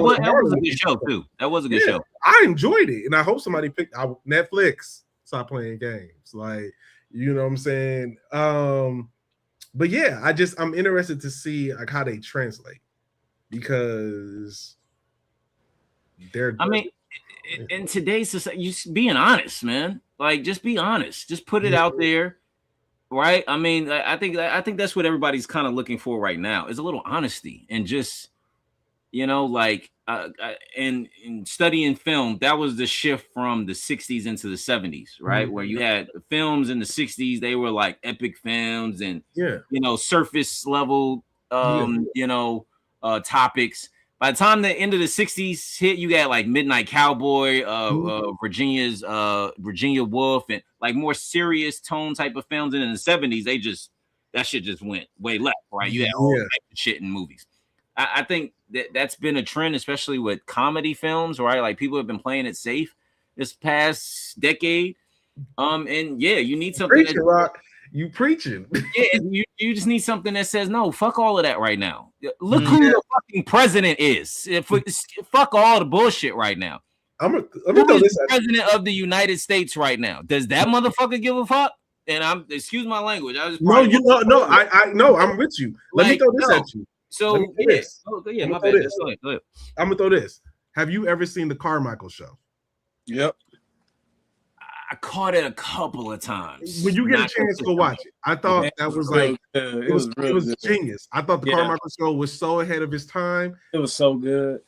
was a good show too. That was a good show. I enjoyed it, and I hope somebody picked Netflix. Stop playing games, like. You know what I'm saying? But I'm interested to see like how they translate because I mean, in today's society, you being honest, man. Like, just be honest. Just put it out there, right? I mean, I think that's what everybody's kind of looking for right now is a little honesty and just, like, in studying film, that was the shift from the 60s into the 70s, right? Where you had the films in the 60s, they were like epic films and surface level topics. by the time the end of the 60s hit, you got like Midnight Cowboy, Virginia Wolf, and like more serious tone type of films. And in the 70s, that shit just went way left, right? You had all types of shit in movies. I think that's been a trend, especially with comedy films, right? Like people have been playing it safe this past decade. And yeah, you need something. You preaching. Yeah, you just need something that says, no, fuck all of that right now. Look who the fucking president is. Fuck all the bullshit right now. Let me throw this the president of the United States right now. Does that motherfucker give a fuck? And excuse my language. I'm with you. Let me throw this at you. So my bad. I'm gonna throw this. Have you ever seen the Carmichael Show? Yep. I caught it a couple of times. When you get a chance, go watch it. I thought that was like it was genius. I thought the Carmichael Show was so ahead of his time. It was so good.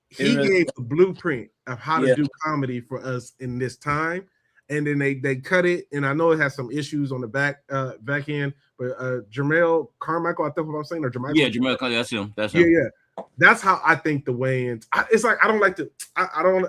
He gave the blueprint of how to do comedy for us in this time, and then they cut it. And I know it has some issues on the back end, but Jermel Carmichael, I think what I'm saying, or Jermel. Yeah, Jermel, that's him. Yeah. That's how I think the Wayans. It's like I don't like to. I don't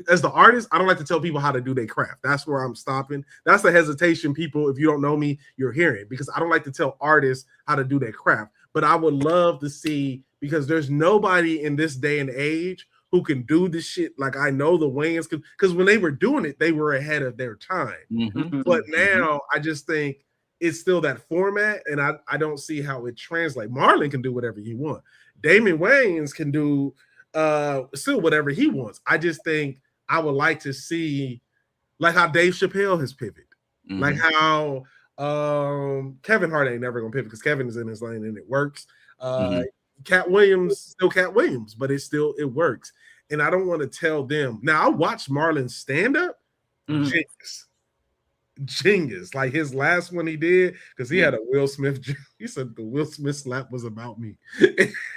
as the artist. I don't like to tell people how to do their craft. That's where I'm stopping. That's the hesitation, people. If you don't know me, you're hearing, because I don't like to tell artists how to do their craft. But I would love to see, because there's nobody in this day and age who can do this shit like I know the Wayans could. Because when they were doing it, they were ahead of their time. Mm-hmm. But now I just think it's still that format, and I don't see how it translates. Marlon can do whatever he wants. Damon Wayans can do still whatever he wants. I just think I would like to see like how Dave Chappelle has pivoted, like how Kevin Hart ain't never gonna pivot because Kevin is in his lane and it works. Cat Williams, still Cat Williams, but it works. And I don't want to tell them. Now I watched Marlon's stand-up. Genius. Like his last one he did, because he had a Will Smith. He said the Will Smith slap was about me.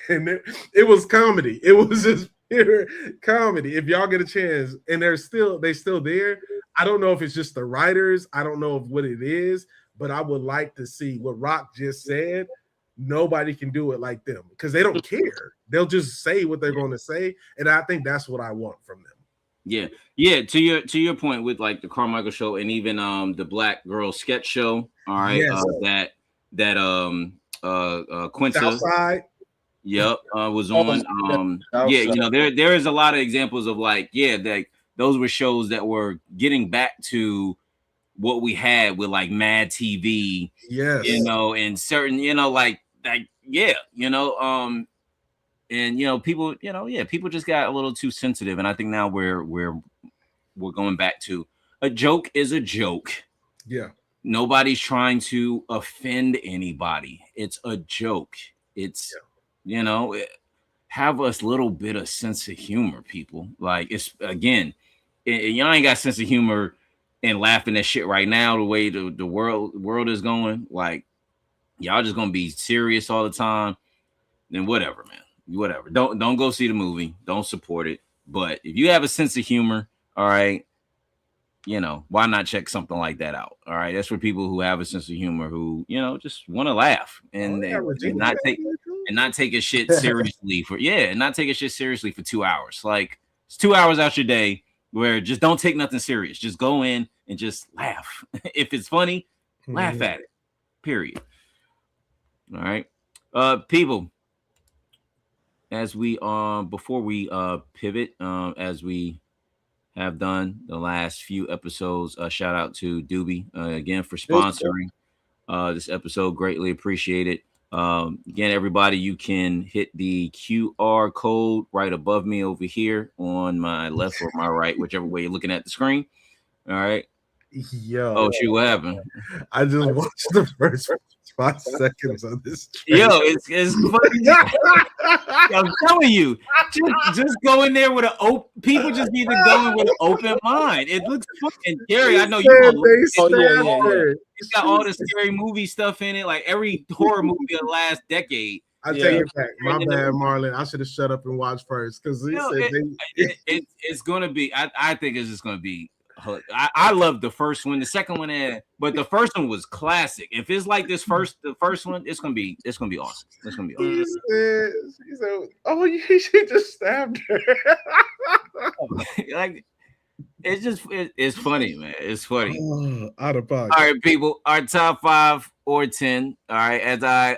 And it was comedy. It was just pure comedy. If y'all get a chance, and they still there. I don't know if it's just the writers. I don't know what it is, but I would like to see what Rock just said. Nobody can do it like them because they don't care. They'll just say what they're going to say, and I think that's what I want from them. Yeah. To your point with like the Carmichael Show and even the Black Girl Sketch Show. All right, that Quinta. Southside. Yep, was on. There is a lot of examples of like that those were shows that were getting back to what we had with like Mad TV. Yes, and certain and people, people just got a little too sensitive, and I think now we're going back to a joke is a joke. Yeah, nobody's trying to offend anybody. It's a joke. It's have a little bit of sense of humor, people. Like it's again, y'all ain't got sense of humor and laughing at shit right now. The way the world is going, like y'all just gonna be serious all the time. Then whatever, man. Whatever. Don't go see the movie. Don't support it. But if you have a sense of humor, all right, why not check something like that out? All right, that's for people who have a sense of humor, who just want to laugh and not take a shit seriously not take a shit seriously for 2 hours. Like it's 2 hours out your day where just don't take nothing serious. Just go in and just laugh. If it's funny, laugh at it. Period. All right, people. As we before we pivot, as we have done the last few episodes, shout out to Doobie again for sponsoring this episode. Greatly appreciate it. Again, everybody, you can hit the QR code right above me over here on my left or my right, whichever way you're looking at the screen. All right. Yo. Oh, shoot, what happened? I just watched the first 5 seconds of this trailer. Yo, it's funny. I'm telling you, just go in there with people just need to go in with an open mind. It looks fucking scary. I know you. It's got all the scary movie stuff in it, like every horror movie of the last decade. I take it back. My bad, Marlon. I should have shut up and watched first because he said it's gonna be. I think it's just gonna be I love the first one. The second one, but the first one was classic. If it's like the first one, it's gonna be awesome. It's gonna be awesome. She said, "Oh, she just stabbed her." Like it's funny, man. It's funny. Out of pocket. All right, people. Our top 5 or 10. All right, as I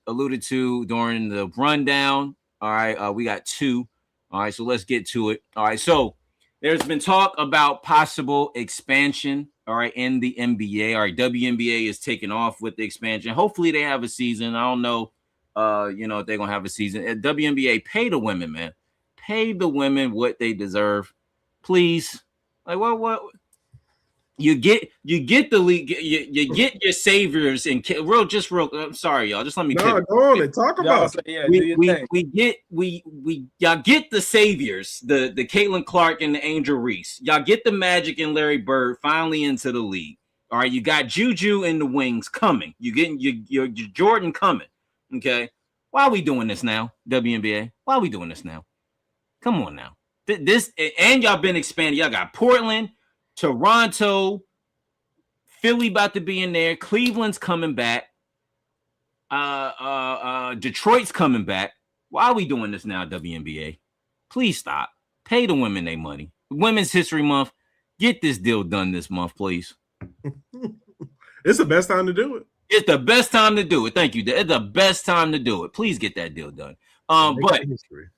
alluded to during the rundown. All right, we got 2. All right, so let's get to it. All right, so there's been talk about possible expansion. All right, in the NBA. All right, WNBA is taking off with the expansion. Hopefully, they have a season. I don't know. If they're gonna have a season. At WNBA, pay the women, man. Pay the women what they deserve, please. Like what? You get the league. You get your saviors and real. I'm sorry, y'all. Just let me. No, go on and talk about it. Y'all get the saviors, the Caitlin Clark and the Angel Reese. Y'all get the Magic and Larry Bird finally into the league. All right, you got Juju and the Wings coming. You getting your Jordan coming. Okay, why are we doing this now, WNBA? Why are we doing this now? Come on now. This and y'all been expanding. Y'all got Portland, Toronto, Philly about to be in there. Cleveland's coming back. Detroit's coming back. Why are we doing this now, WNBA? Please stop. Pay the women their money. Women's History Month. Get this deal done this month, please. It's the best time to do it. It's the best time to do it. Thank you. It's the best time to do it. Please get that deal done. But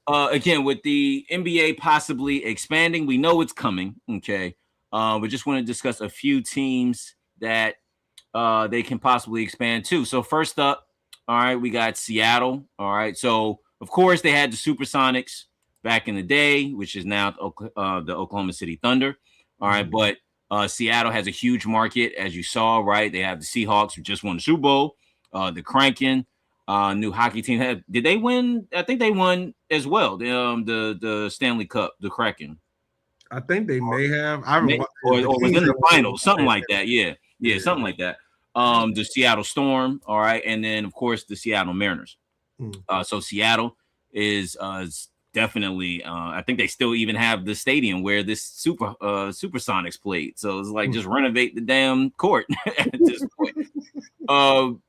again, with the NBA possibly expanding, we know it's coming. Okay. We just want to discuss a few teams that they can possibly expand to. So first up, all right, we got Seattle. All right. So of course they had the Supersonics back in the day, which is now the Oklahoma City Thunder. All right. But Seattle has a huge market, as you saw, right? They have the Seahawks, who just won the Super Bowl, the Kraken. New hockey team. Did they win? I think they won as well. The Stanley Cup, the Kraken. I think they may have. Or was in the finals, something like that. Yeah, something like that. The Seattle Storm, all right, and then of course the Seattle Mariners. So Seattle is definitely. I think they still even have the stadium where this Supersonics played. So it's like just renovate the damn court at this point.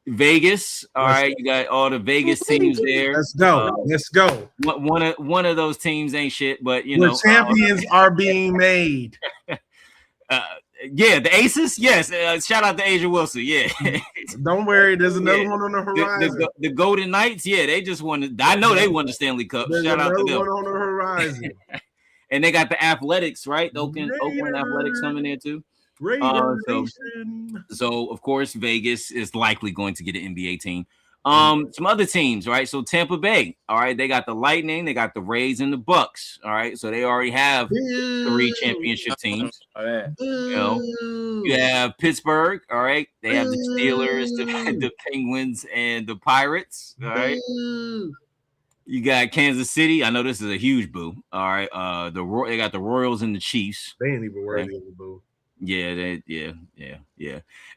Vegas, all right, you got all the Vegas teams there. Let's go. One of those teams ain't shit, but champions are being made. The Aces, yes. Shout out to Asia Wilson. Yeah, don't worry, there's another one on the horizon. The Golden Knights, they just won. I know they won the Stanley Cup. There's Shout out to them. One on the horizon. And they got the Athletics, right? Oakland Athletics coming there too. So of course Vegas is likely going to get an NBA team. Some other teams, right? So Tampa Bay, all right, they got the Lightning, they got the Rays and the Bucks, all right. So they already have 3 championship teams. All right. You have Pittsburgh, all right. They have the Steelers, the Penguins, and the Pirates, all right. You got Kansas City. I know this is a huge boo. All right. They got the Royals and the Chiefs. They ain't even worthy of a boo. Yeah.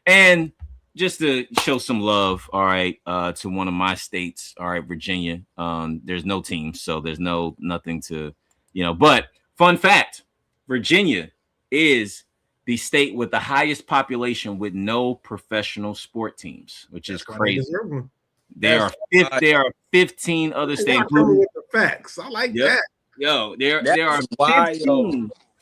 And just to show some love, all right, to one of my states, all right, Virginia. There's no team, so there's nothing to, But fun fact, Virginia is the state with the highest population with no professional sport teams, which is crazy. There are 15 other states. With the facts, I like that. Yo, there are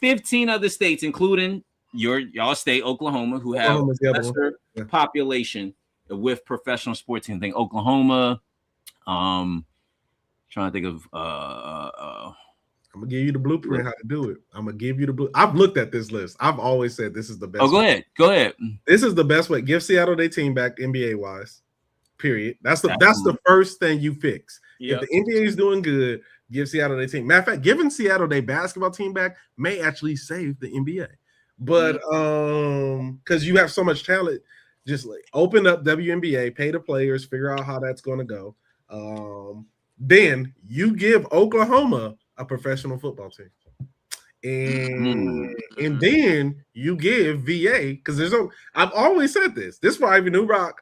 15 other states, including y'all state, Oklahoma, who have lesser population with professional sports teams. I think Oklahoma. Trying to think of. I'm gonna give you the blueprint how to do it. I'm gonna give you the blue. I've looked at this list. I've always said this is the best. Oh, go ahead. This is the best way. Give Seattle their team back NBA wise. Period. That's the first thing you fix. Yep. If the NBA is doing good, give Seattle their team. Matter of fact, giving Seattle their basketball team back may actually save the NBA. But because you have so much talent, just like open up WNBA, pay the players, figure out how that's going to go. Then you give Oklahoma a professional football team, and then you give VA because I've always said this. This is why Ivy New Rock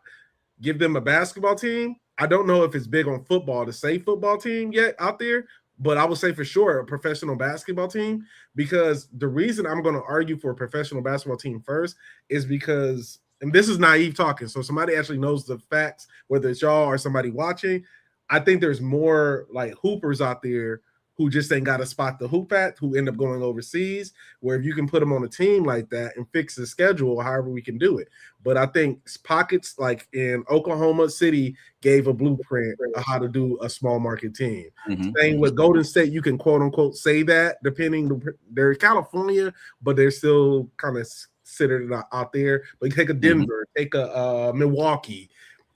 give them a basketball team. I don't know if it's big on football to say football team yet out there, but I would say for sure a professional basketball team, because the reason I'm going to argue for a professional basketball team first is because, and this is naive talking, so somebody actually knows the facts, whether it's y'all or somebody watching. I think there's more like hoopers out there who just ain't got a spot to hoop at, who end up going overseas, where if you can put them on a team like that and fix the schedule, however we can do it. But I think pockets like in Oklahoma City gave a blueprint of how to do a small market team. Mm-hmm. Same with Golden State, you can quote unquote say that, depending, they're California, but they're still kind of considered out there. But take a Denver, take a Milwaukee.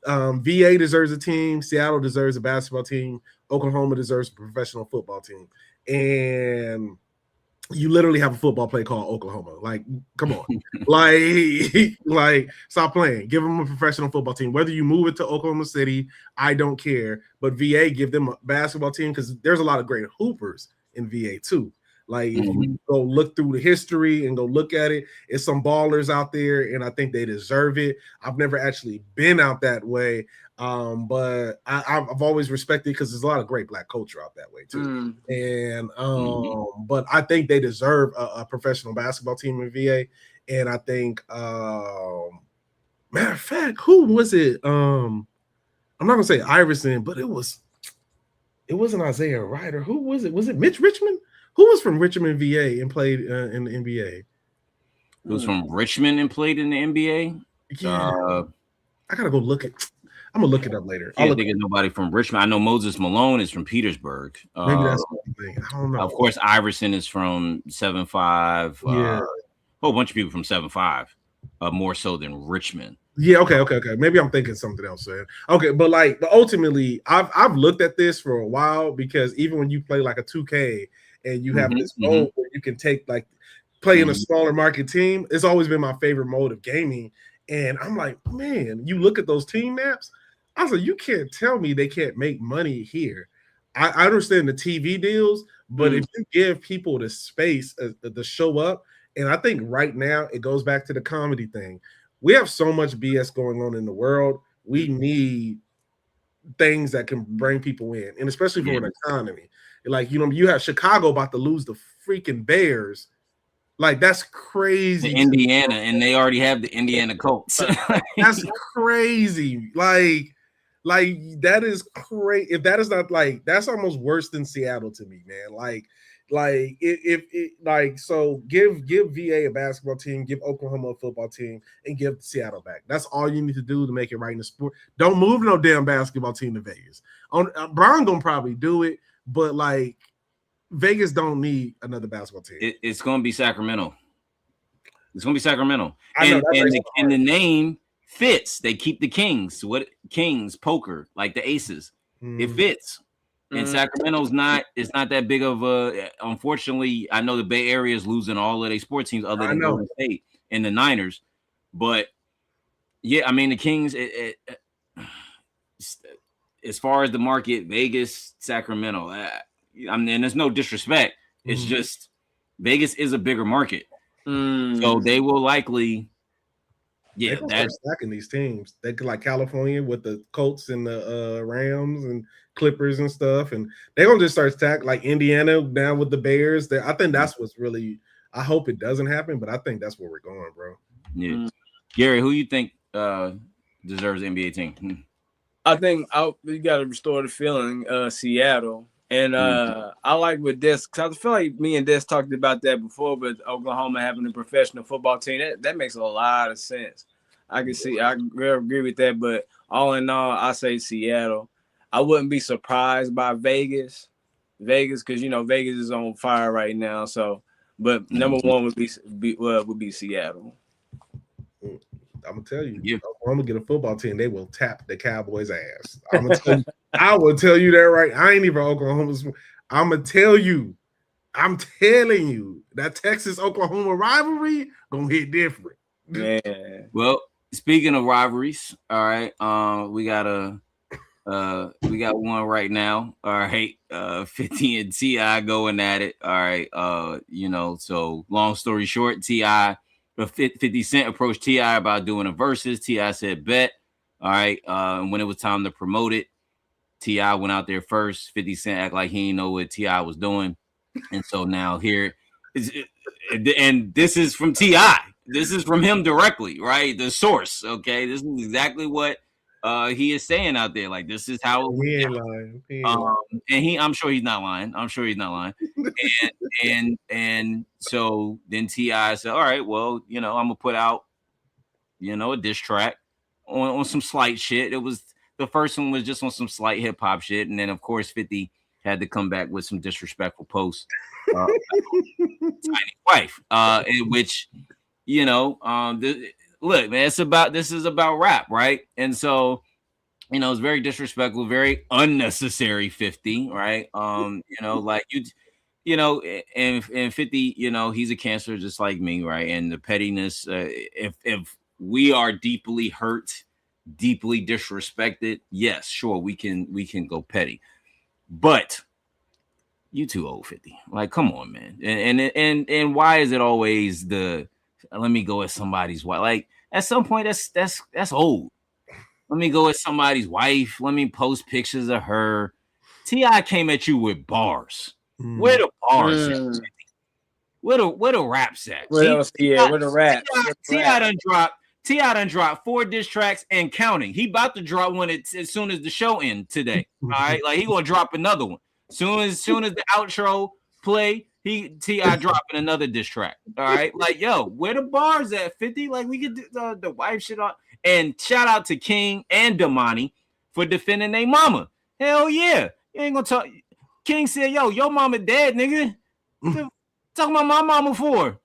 VA deserves a team. Seattle deserves a basketball team. Oklahoma deserves a professional football team. And you literally have a football play called Oklahoma. Like, come on. like, stop playing. Give them a professional football team. Whether you move it to Oklahoma City, I don't care. But VA, give them a basketball team, because there's a lot of great hoopers in VA too. Like, if you go look through the history and go look at it, it's some ballers out there, and I think they deserve it. I've never actually been out that way, but I've always respected it because there's a lot of great Black culture out that way too. And but I think they deserve a professional basketball team in VA. And I think, matter of fact, who was it? I'm not gonna say Iverson, but it wasn't Isaiah Ryder. Who was it? Was it Mitch Richmond? Who was from Richmond, VA, and played in the NBA? Who was from Richmond and played in the NBA? Yeah. I gotta go look it. I'm gonna look it up later. I can't think of nobody from Richmond. I know Moses Malone is from Petersburg. Maybe that's the thing. I don't know. Of course, Iverson is from 7-5. Yeah. A whole bunch of people from 7-5, more so than Richmond. Yeah, okay. Maybe I'm thinking something else, man. Okay, but ultimately, I've looked at this for a while, because even when you play like a 2K and you have this mode where you can take play in a smaller market team, it's always been my favorite mode of gaming. And I'm like, man, you look at those team maps, I was like, you can't tell me they can't make money here. I understand the TV deals, but if you give people the space to show up, and I think right now it goes back to the comedy thing. We have so much BS going on in the world. We need things that can bring people in, and especially for an economy. Like, you have Chicago about to lose the freaking Bears. Like, that's crazy. The Indiana, and they already have the Indiana Colts. That's crazy. Like that is crazy. If that is not that's almost worse than Seattle to me, man. So give VA a basketball team, give Oklahoma a football team, and give Seattle back. That's all you need to do to make it right in the sport. Don't move no damn basketball team to Vegas. Brown gonna probably do it, but Vegas don't need another basketball team. It's gonna be Sacramento. It's gonna be Sacramento, and the name fits. They keep the Kings. What Kings poker, like the Aces. It fits. And Sacramento's not. It's not that big of a. Unfortunately, I know the Bay Area is losing all of their sports teams other than Golden State and the Niners. But yeah, I mean the Kings. As far as the market, Vegas, Sacramento. I mean, there's no disrespect. It's just Vegas is a bigger market, so they will likely. Yeah, that's stacking these teams. They could, like California with the Colts and the Rams and Clippers and stuff, and they're gonna just start stack like Indiana down with the Bears. I think that's what's really. I hope it doesn't happen, but I think that's where we're going, bro. Yeah, Gary, who you think deserves an NBA team? I think we got to restore the feeling. Seattle. And I like with this, because I feel like me and Des talked about that before, but Oklahoma having a professional football team, that makes a lot of sense. I agree with that, but all in all, I say Seattle. I wouldn't be surprised by Vegas, because Vegas is on fire right now. So, but number one would be Seattle. I'm gonna tell you, I'm gonna get a football team. They will tap the Cowboys' ass. I'm gonna tell you, I will tell you that right. I ain't even Oklahoma's. I'm gonna tell you. I'm telling you that Texas-Oklahoma rivalry gonna hit different. Man. Well, speaking of rivalries, all right, we got one right now. All right, 50 and T.I. going at it. All right, so long story short, T.I. 50 Cent approached T.I. about doing a versus. T.I. said bet. All right. And when it was time to promote it, T.I. went out there first. 50 Cent act like he didn't know what T.I. was doing. And so now here is, and this is from T.I. This is from him directly, right? The source, okay? This is exactly what he is saying out there. Like, this is how he ain't lying. He ain't lying. And I'm sure he's not lying. And so then T.I. said, all right, well, I'm gonna put out, a diss track on some slight shit. It was the first one was just on some slight hip hop shit, and then of course 50 had to come back with some disrespectful posts. Tiny wife, in which look, man, this is about rap, right? And so it's very disrespectful, very unnecessary. 50, right? Like and 50, he's a cancer just like me, right? And the pettiness, if we are deeply hurt, deeply disrespected, yes, sure, we can go petty, but you too old, 50. Like, come on, man. And why is it always the let me go at somebody's wife? Like, at some point, that's old. Let me go at somebody's wife. Let me post pictures of her. T.I. came at you with bars. Where the bars at? Where the raps at? Where the rap? T.I. done dropped 4 diss tracks and counting. He about to drop one as soon as the show ends today. All right, like he gonna drop another one. Soon as the outro play, T.I. dropping another diss track. All right, like, yo, where the bars at, 50? Like, we could do the wife shit on. And shout out to King and Damani for defending their mama. Hell yeah, you ain't gonna talk. King said, yo, your mama dead, nigga. Talking about my mama for.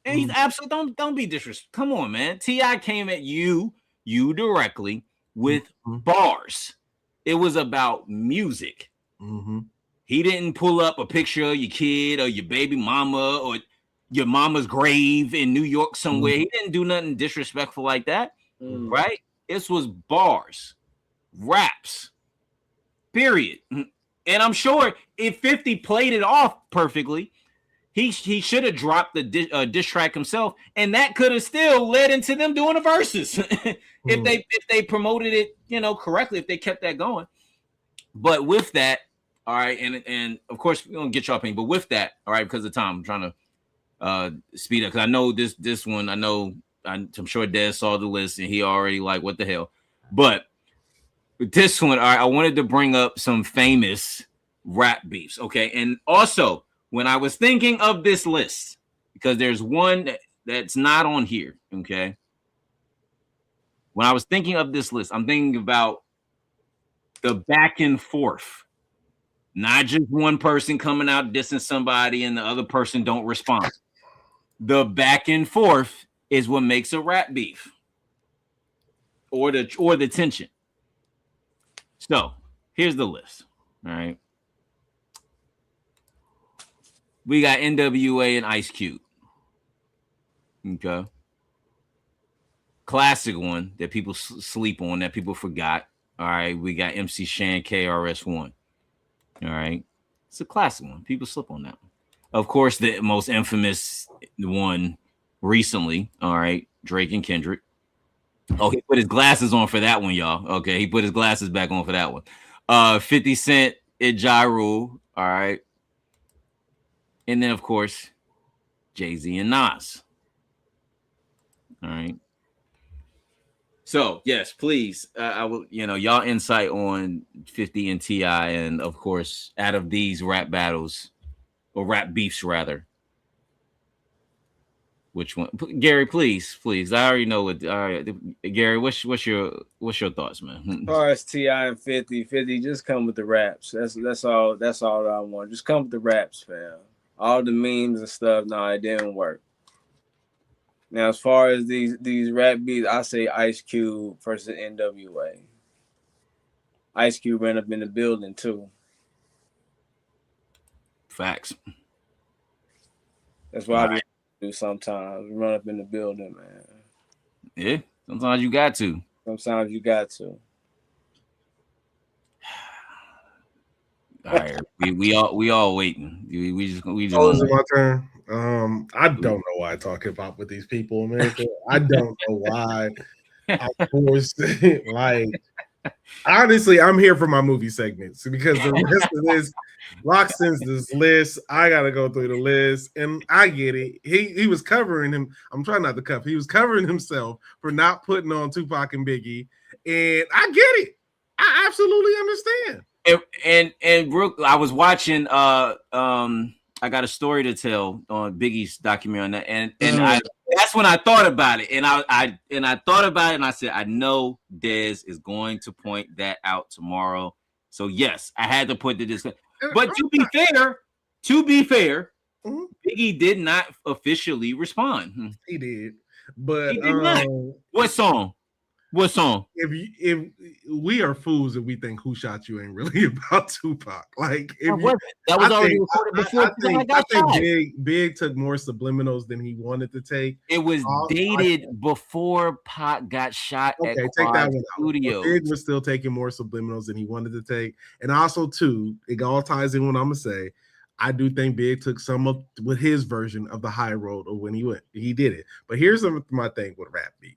And he's absolutely don't be disrespectful. Come on, man. T.I. came at you directly with bars. It was about music. He didn't pull up a picture of your kid or your baby mama or your mama's grave in New York somewhere. He didn't do nothing disrespectful like that, right? This was bars, raps, period. And I'm sure if 50 played it off perfectly, he should have dropped the diss track himself, and that could have still led into them doing the verses if they promoted it, correctly, if they kept that going. But with that, all right, and of course we're gonna get your opinion, but with that, all right, because of time, I'm trying to speed up because I know this one. I'm sure Des saw the list and he already like what the hell. But with this one, all right, I wanted to bring up some famous rap beefs, okay, and also when I was thinking of this list, because there's one that's not on here, okay. When I was thinking of this list, I'm thinking about the back and forth. Not just one person coming out dissing somebody and the other person don't respond. The back and forth is what makes a rap beef or the tension. So here's the list. All right. We got NWA and Ice Cube. Okay. Classic one that people sleep on, that people forgot. All right. We got MC Shan KRS-One. All right. It's a classic one. People slip on that one. Of course, the most infamous one recently. All right. Drake and Kendrick. Oh, he put his glasses on for that one, y'all. Okay. He put his glasses back on for that one. 50 Cent and Ja Rule. All right. And then, of course, Jay-Z and Nas. All right. So, yes, please, I will, y'all insight on 50 and T.I. And, of course, out of these rap battles, or rap beefs, rather, which one? Gary, please. I already know what. Gary, what's your thoughts, man? As far as T.I. and 50, just come with the raps. That's all I want. Just come with the raps, fam. All the memes and stuff, no, it didn't work. Now, as far as these rap beats, I say Ice Cube versus NWA. Ice Cube ran up in the building too. Facts. That's what I do sometimes. Run up in the building, man. Yeah, sometimes you got to. All right, we all waiting. We just. Oh, is it my turn? I don't know why I talk hip hop with these people, man. I don't know why. I'm forced. Like, Honestly, I'm here for my movie segments because the rest of this, Rock sends this list. I gotta go through the list, and I get it. He was covering him. I'm trying not to cuff. He was covering himself for not putting on Tupac and Biggie, and I get it. I absolutely understand. And Brooke, I was watching. I got a story to tell on Biggie's documentary on that, and that's when I thought about it, and I thought about it, and I said, I know Dez is going to point that out tomorrow. So yes, I had to put the discussion. But to be fair, Biggie did not officially respond. He did, but he did not. What song? If we are fools if we think Who Shot You ain't really about Tupac. Like that was already recorded before I think Big took more subliminals than he wanted to take. It was dated before Pac got shot at take that one Studios. Big was still taking more subliminals than he wanted to take. And also, too, it all ties in what I'm gonna say. I do think Big took some of with his version of the high road or when he went. He did it. But here's my thing with rap beef.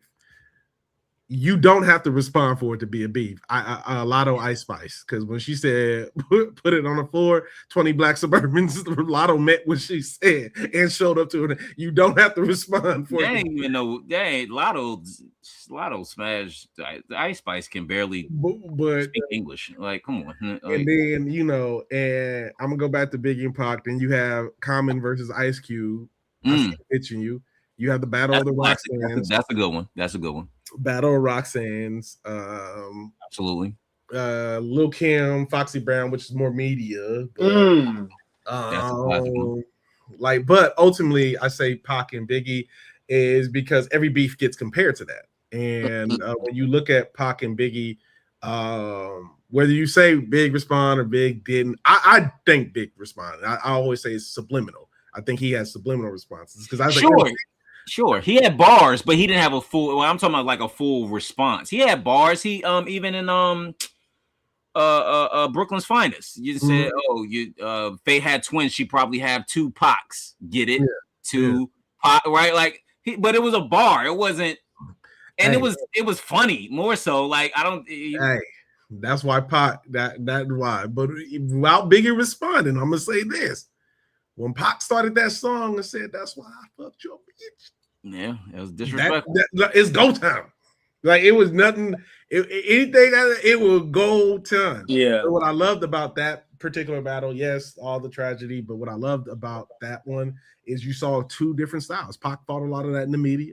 You don't have to respond for it to be a beef. Lotto Ice Spice, because when she said put it on the floor, 20 black Suburbans, Lotto met what she said and showed up to it. You don't have to respond for it. Even though Lotto smashed the Ice Spice can barely speak English. Like, come on. Like, and then and I'm gonna go back to Biggie and Pac. Then you have Common versus Ice Cube. I'm pitching you. You have the Battle of the Roxannes. That's a good one. Battle of Roxannes. Absolutely. Lil Kim, Foxy Brown, which is more media. But ultimately, I say Pac and Biggie is because every beef gets compared to that. And when you look at Pac and Biggie, whether you say Big respond or Big didn't, I think Big responded. I always say it's subliminal. I think he has subliminal responses because I was Sure, he had bars, but he didn't have a full. Well, I'm talking about like a full response. He had bars. He even in Brooklyn's Finest. You said, Faye had twins. She probably have 2 Pacs. Get it? Yeah. Pac, right? Like, but it was a bar. It wasn't, and it was funny more so. Like, I don't. That's why Pac. That's why. But without Biggie responding, I'm gonna say this. When Pac started that song and said, "That's why I fucked your bitch." Yeah, it was disrespectful. It's go time. Like, it was nothing. Anything it was go time. Yeah. So what I loved about that particular battle, yes, all the tragedy, but what I loved about that one is you saw 2 different styles. Pac fought a lot of that in the media.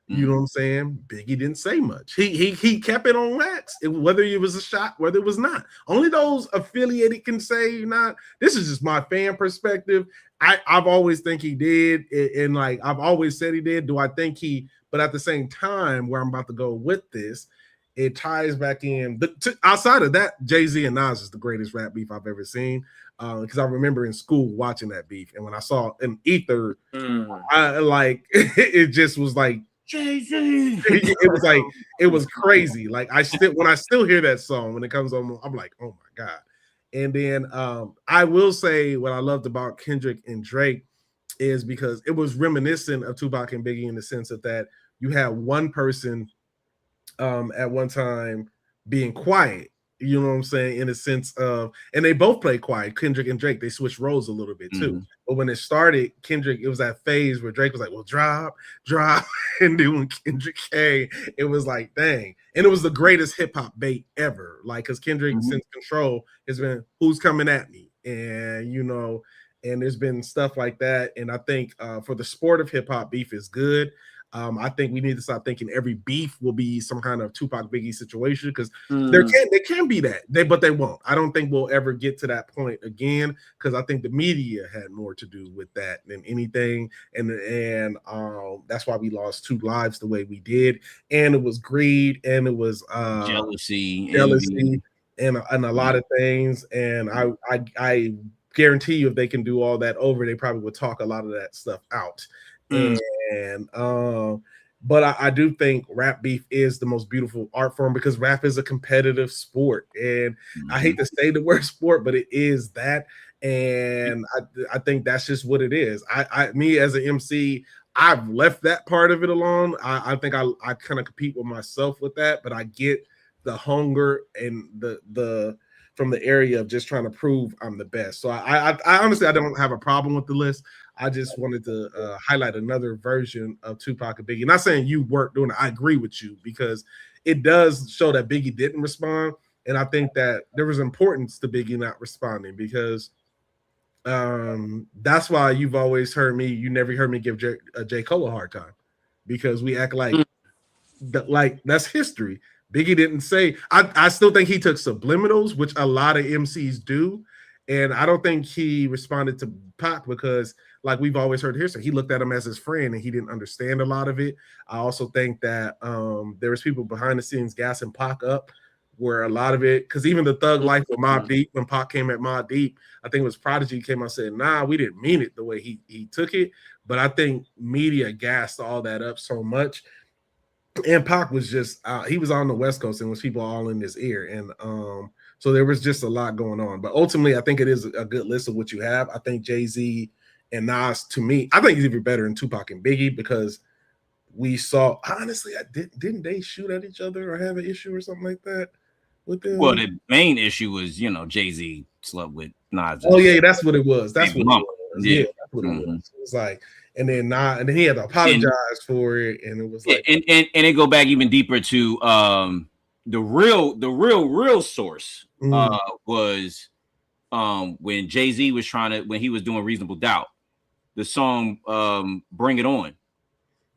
You know what I'm saying? Biggie didn't say much. He kept it on wax, whether it was a shot, whether it was not. Only those affiliated can say not. This is just my fan perspective. I've always think he did, and like I've always said he did. Do I think he? But at the same time, where I'm about to go with this, it ties back in. Outside of that, Jay-Z and Nas is the greatest rap beef I've ever seen. Because I remember in school watching that beef, and when I saw an Ether, it just was like. Jay-Z. It was crazy. Like when I still hear that song when it comes on, I'm like, oh my God. And then I will say what I loved about Kendrick and Drake is because it was reminiscent of Tupac and Biggie in the sense of that you had one person at one time being quiet. You know what I'm saying? In a sense of, and they both played quiet. Kendrick and Drake, they switched roles a little bit too. But when it started, Kendrick, it was that phase where Drake was like, well, drop. And then when Kendrick came, it was like, dang. And it was the greatest hip hop bait ever. Like, because Kendrick, since Control, has been who's coming at me. And, and there's been stuff like that. And I think for the sport of hip hop, beef is good. I think we need to stop thinking every beef will be some kind of Tupac Biggie situation because they can be that, but they won't. I don't think we'll ever get to that point again because I think the media had more to do with that than anything, and that's why we lost 2 lives the way we did, and it was greed and it was jealousy, and a lot of things, and I guarantee you if they can do all that over, they probably would talk a lot of that stuff out. But I do think rap beef is the most beautiful art form because rap is a competitive sport, and I hate to say the word sport, but it is that, and I think that's just what it is. Me as an MC, I've left that part of it alone. I think I kind of compete with myself with that, but I get the hunger and the from the area of just trying to prove I'm the best. So I honestly I don't have a problem with the list. I just wanted to highlight another version of Tupac and Biggie. Not saying you weren't doing it. I agree with you because it does show that Biggie didn't respond, and I think that there was importance to Biggie not responding because that's why you've always heard me. You never heard me give J. Cole a hard time because we act like that's history. Biggie didn't say. I still think he took subliminals, which a lot of MCs do, and I don't think he responded to Pac because, like we've always heard here, so he looked at him as his friend and he didn't understand a lot of it. I also think that there was people behind the scenes gassing Pac up, where a lot of it, because even the Thug Life with Mobb Deep, when Pac came at Mobb Deep, I think it was Prodigy came out and said, "Nah, we didn't mean it the way he took it." But I think media gassed all that up so much. And Pac was just he was on the West Coast and was people all in his ear, and so there was just a lot going on. But ultimately, I think it is a good list of what you have. I think Jay-Z and Nas, to me, I think he's even better than Tupac and Biggie because we saw honestly, didn't they shoot at each other or have an issue or something like that with them? Well, the main issue was Jay-Z slept with Nas. Oh yeah, that's what it was. That's what it was. Yeah, that's what it was. It was like. And then he had to apologize for it, and it was like, and it go back even deeper to the real source was when Jay-Z was when he was doing Reasonable Doubt, the song Bring It On,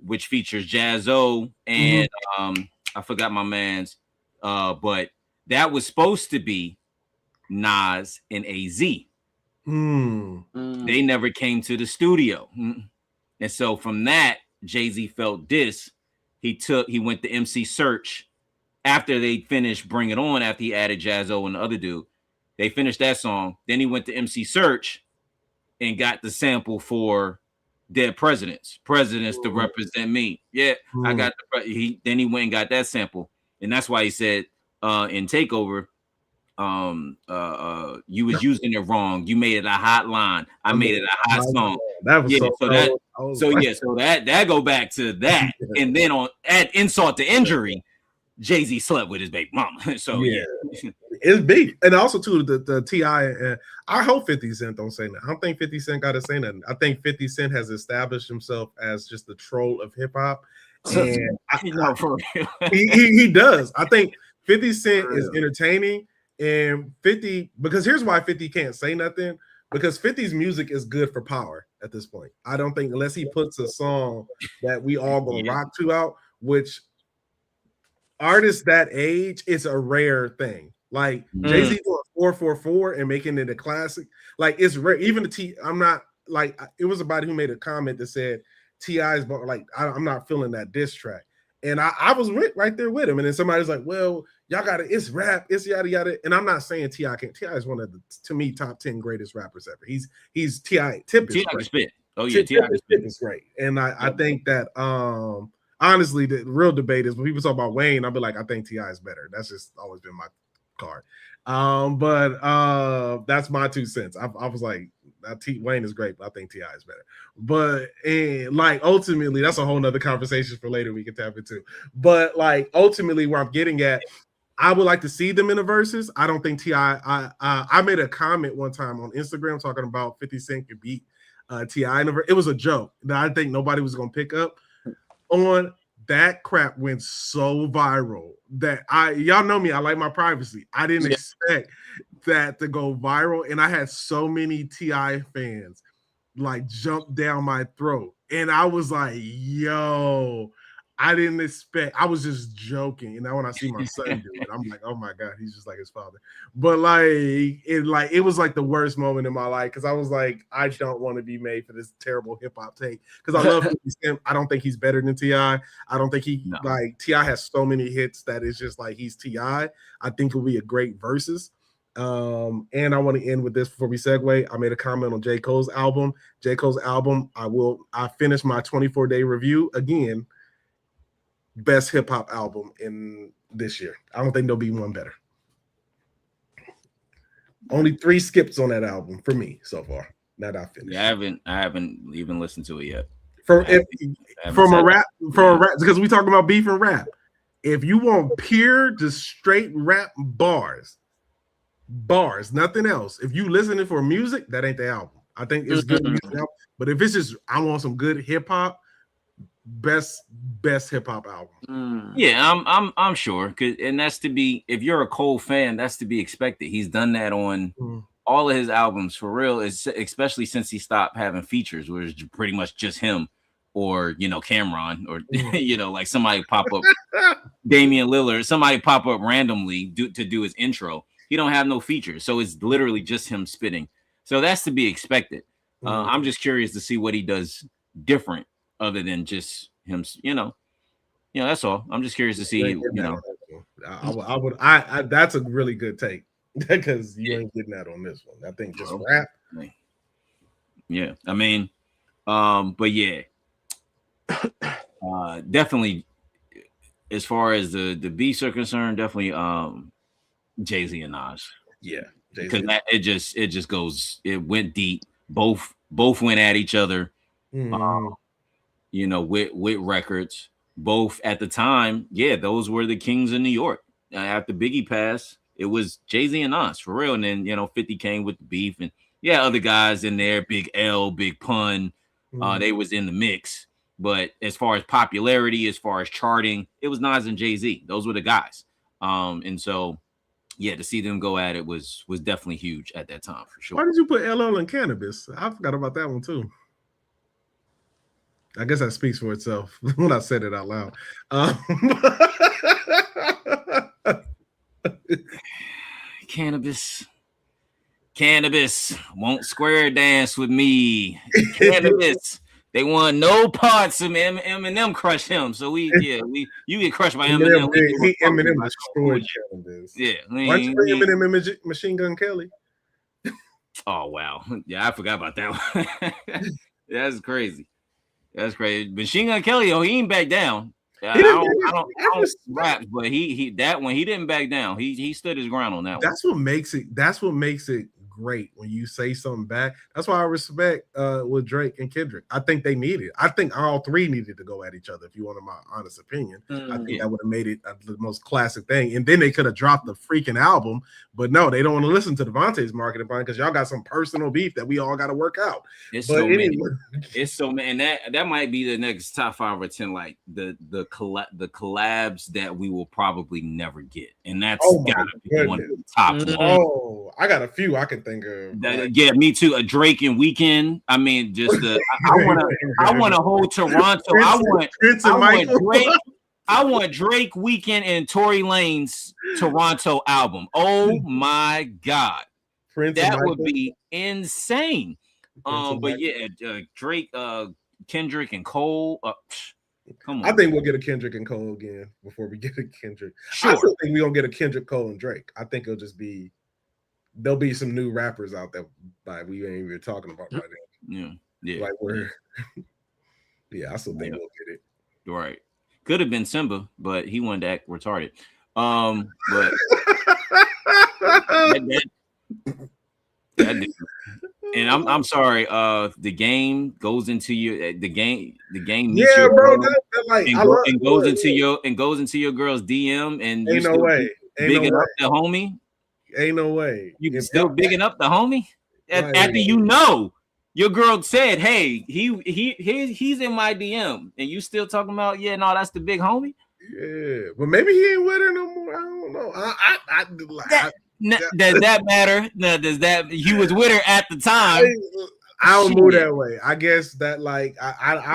which features Jaz-O and I forgot my man's, but that was supposed to be Nas and AZ. They never came to the studio. And so from that, Jay-Z felt this. He went to MC Search after they finished Bring It On, after he added Jaz-O and the other dude. They finished that song. Then he went to MC Search and got the sample for Dead Presidents to represent me. Yeah, I got then he went and got that sample. And that's why he said in Takeover, you was using it wrong. You made it a hot line. I made it a hot song. That was that go back to that. And then add insult to injury, Jay-Z slept with his baby mama. So yeah. It's big. And also too the T.I. I hope 50 Cent don't say that. I don't think 50 Cent gotta say nothing. I think 50 Cent has established himself as just the troll of hip-hop. And he does. I think 50 Cent is entertaining. And 50, because here's why 50 can't say nothing, because 50's music is good for power at this point. I don't think unless he puts a song that we all gonna rock to out, which artists that age, it's a rare thing. Like Jay-Z doing 444 and making it a classic, like it's rare. Even I'm not like, it was somebody who made a comment that said T.I.'s like, I'm not feeling that diss track. And I was right there with him. And then somebody's like, well, y'all got it. It's rap. It's yada, yada. And I'm not saying T.I. can't. T.I. is one of the, to me, top 10 greatest rappers ever. He's T.I. Tip is great. Spit. Oh, yeah. T.I. Tip is great. And I think that, honestly, the real debate is when people talk about Wayne, I'll be like, I think T.I. is better. That's just always been my card. But that's my 2 cents. I was like, Wayne is great, but I think T.I. is better. But like ultimately, that's a whole nother conversation for later we can tap into. But like ultimately, where I'm getting at, I would like to see them in the verses. I don't think T.I. I made a comment one time on Instagram talking about 50 Cent could beat T.I. in the verse. It was a joke that I think nobody was gonna pick up on. That crap went so viral that y'all know me, I like my privacy. I didn't expect that to go viral, and I had so many T.I. fans like jump down my throat, and I was like, yo, I didn't expect. I was just joking, and now when I see my son do it, I'm like, oh my god, he's just like his father. But it was like the worst moment in my life, because I was like, I don't want to be made for this terrible hip hop take, because I love 50 Cent. I don't think he's better than T.I. I don't think T.I. has so many hits that it's just like he's T.I. I think it'll be a great versus. And I want to end with this before we segue. I made a comment on J. Cole's album. I finished my 24-day review again. Best hip hop album in this year. I don't think there'll be one better. Only 3 skips on that album for me so far. Now that I finished. Yeah, I haven't even listened to it yet. From a rap, because we talking about beef and rap. If you want pure, just straight rap bars, nothing else. If you listening for music, that ain't the album. I think it's good music, but if it's just I want some good hip hop, best hip hop album. Yeah, I'm sure, and that's to be. If you're a Cole fan, that's to be expected. He's done that on all of his albums for real, especially since he stopped having features, where it's pretty much just him, or Cameron, or like somebody pop up, Damian Lillard, somebody pop up randomly to do his intro. He don't have no features, so it's literally just him spitting. So that's to be expected. I'm just curious to see what he does different, other than just him. That's all. I'm just curious to see. I would. That's a really good take because you ain't getting that on this one. I think just rap. Yeah, I mean, but yeah, definitely. As far as the beats are concerned, definitely Jay-Z and Nas. Yeah. Because it just goes. It went deep. Both went at each other. With records. Both at the time, those were the kings of New York. After Biggie passed, it was Jay-Z and Nas for real. And then 50 came with the beef, and other guys in there, Big L, Big Pun, they was in the mix. But as far as popularity, as far as charting, it was Nas and Jay-Z. Those were the guys. And so. Yeah, to see them go at it was definitely huge at that time for sure. Why did you put LL and Cannabis? I forgot about that one too. I guess that speaks for itself when I said it out loud. Cannabis won't square dance with me. Cannabis. They want no parts of Eminem crush him. So you get crushed by Eminem. Eminem destroyed Cannabis. Yeah. Why you bring Eminem and Machine Gun Kelly? Oh wow. Yeah, I forgot about that one. That's crazy. Machine Gun Kelly, he ain't back down. I don't rap, but he that one he didn't back down. He stood his ground on that one. That's what makes it great when you say something back. That's why I respect with Drake and Kendrick. I think they needed. I think all three needed to go at each other. If you wanted my honest opinion, I think that would have made it the most classic thing. And then they could have dropped the freaking album, but no, they don't want to listen to Devontae's marketing plan because y'all got some personal beef that we all got to work out. It's so many. It's so many, and that might be the next top 5 or 10, like the collabs that we will probably never get, and that's gotta be one of the top ones. Oh, I got a few I can think of. Yeah, me too. A Drake and Weeknd. I mean, just I want to hold Toronto. I want Drake, Weeknd, and Tory Lanez Toronto album. Oh my God, that would be insane. But yeah, Drake, Kendrick, and Cole. Come on. I think we'll get a Kendrick and Cole again before we get a Kendrick. Sure. I still think we don't get a Kendrick, Cole, and Drake. I think it'll just be. There'll be some new rappers out there like we ain't even talking about right now. Yeah. Like we're I still think we'll get it. Right. Could have been Simba, but he wanted to act retarded. But that and I'm sorry. The game goes into your the game. Yeah, bro. And goes into your girl's DM, and ain't no way. Bigging up the homie. Ain't no way. You still bigging up the homie after your girl said, "Hey, he's in my DM," and you still talking about, that's the big homie. Yeah, but maybe he ain't with her no more. I don't know. Does that matter? No, does that he was with her at the time? I don't move that way. I guess that I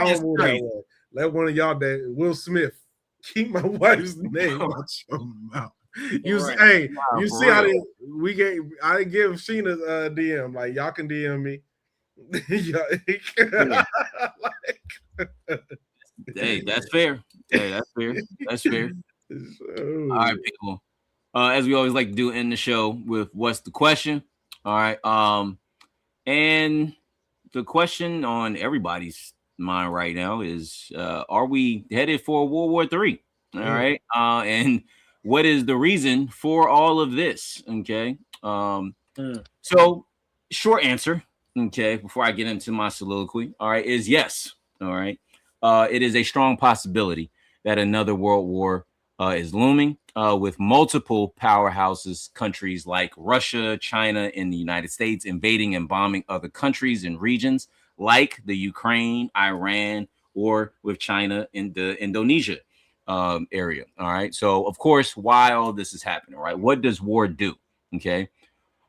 don't move that way. Let one of y'all that Will Smith keep my wife's name out your mouth. You see how I didn't give Sheena a DM. Like, y'all can DM me. Hey, that's fair. That's fair. All right, people. As we always like to do in the show with what's the question? All right. And the question on everybody's mind right now is, are we headed for World War III? All right. And what is the reason for all of this? Okay. So short answer, okay, before I get into my soliloquy, all right, is yes. All right. It is a strong possibility that another world war is looming with multiple powerhouses, countries like Russia, China, and the United States invading and bombing other countries and regions like the Ukraine, Iran, or with China in the Indonesia area. All right. So, of course, why all this is happening, right? What does war do? Okay.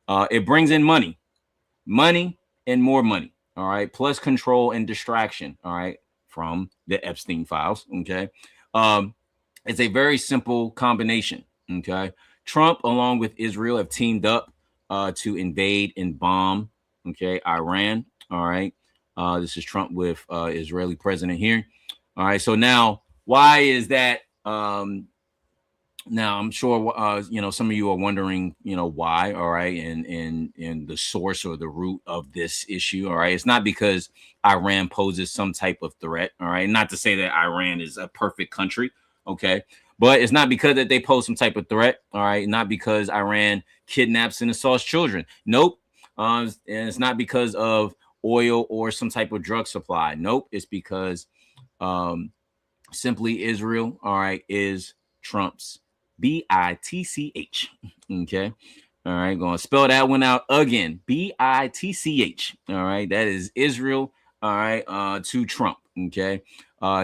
It brings in money and more money. All right. Plus control and distraction. All right. From the Epstein files. Okay. It's a very simple combination. Okay. Trump, along with Israel, have teamed up to invade and bomb. Okay. Iran. All right. This is Trump with Israeli president here. All right. So now, why is that? Now, I'm sure some of you are wondering, why. All right, and the source or the root of this issue. All right, it's not because Iran poses some type of threat. All right, not to say that Iran is a perfect country. Okay, but it's not because that they pose some type of threat. All right, not because Iran kidnaps and assaults children. Nope, and it's not because of oil or some type of drug supply. Nope, it's because simply Israel, all right, is Trump's BITCH. Okay. All right. Going to spell that one out again. BITCH. All right. That is Israel. All right. To Trump. Okay.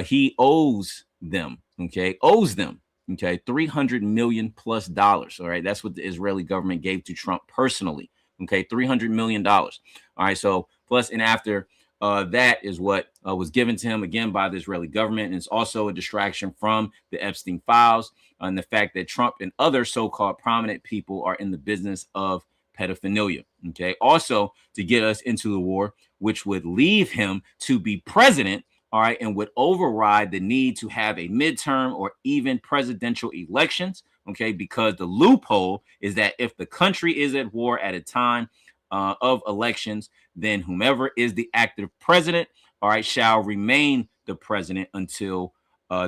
He owes them. Okay. Owes them. Okay. $300 million plus. All right. That's what the Israeli government gave to Trump personally. Okay. $300 million. All right. So plus and after that is what was given to him again by the Israeli government. And it's also a distraction from the Epstein files and the fact that Trump and other so-called prominent people are in the business of pedophilia. Okay. Also to get us into the war, which would leave him to be president. All right. And would override the need to have a midterm or even presidential elections. Okay. Because the loophole is that if the country is at war at a time of elections, then whomever is the active president, all right, shall remain the president until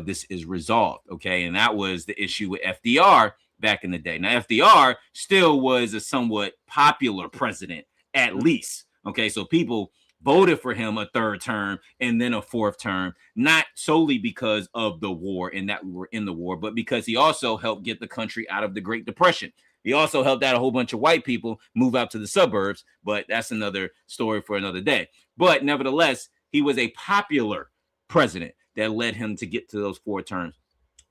this is resolved. Okay. And that was the issue with FDR back in the day. Now, FDR still was a somewhat popular president, at least. Okay. So people voted for him a third term and then a fourth term, not solely because of the war and that we were in the war, but because he also helped get the country out of the Great Depression. He also helped out a whole bunch of white people move out to the suburbs, but that's another story for another day. But nevertheless, he was a popular president that led him to get to those 4 terms.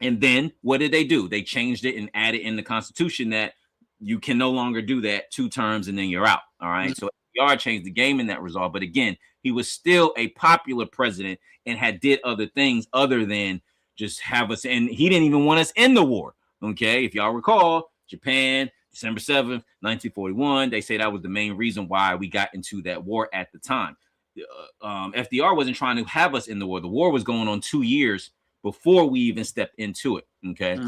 And then what did they do? They changed it and added in the Constitution that you can no longer do that 2 terms and then you're out. All right. So FDR changed the game in that result. But again, he was still a popular president and had did other things other than just have us. And he didn't even want us in the war. Okay. If y'all recall, Japan, December 7th, 1941. They say that was the main reason why we got into that war at the time. FDR wasn't trying to have us in the war. The war was going on 2 years before we even stepped into it. Okay.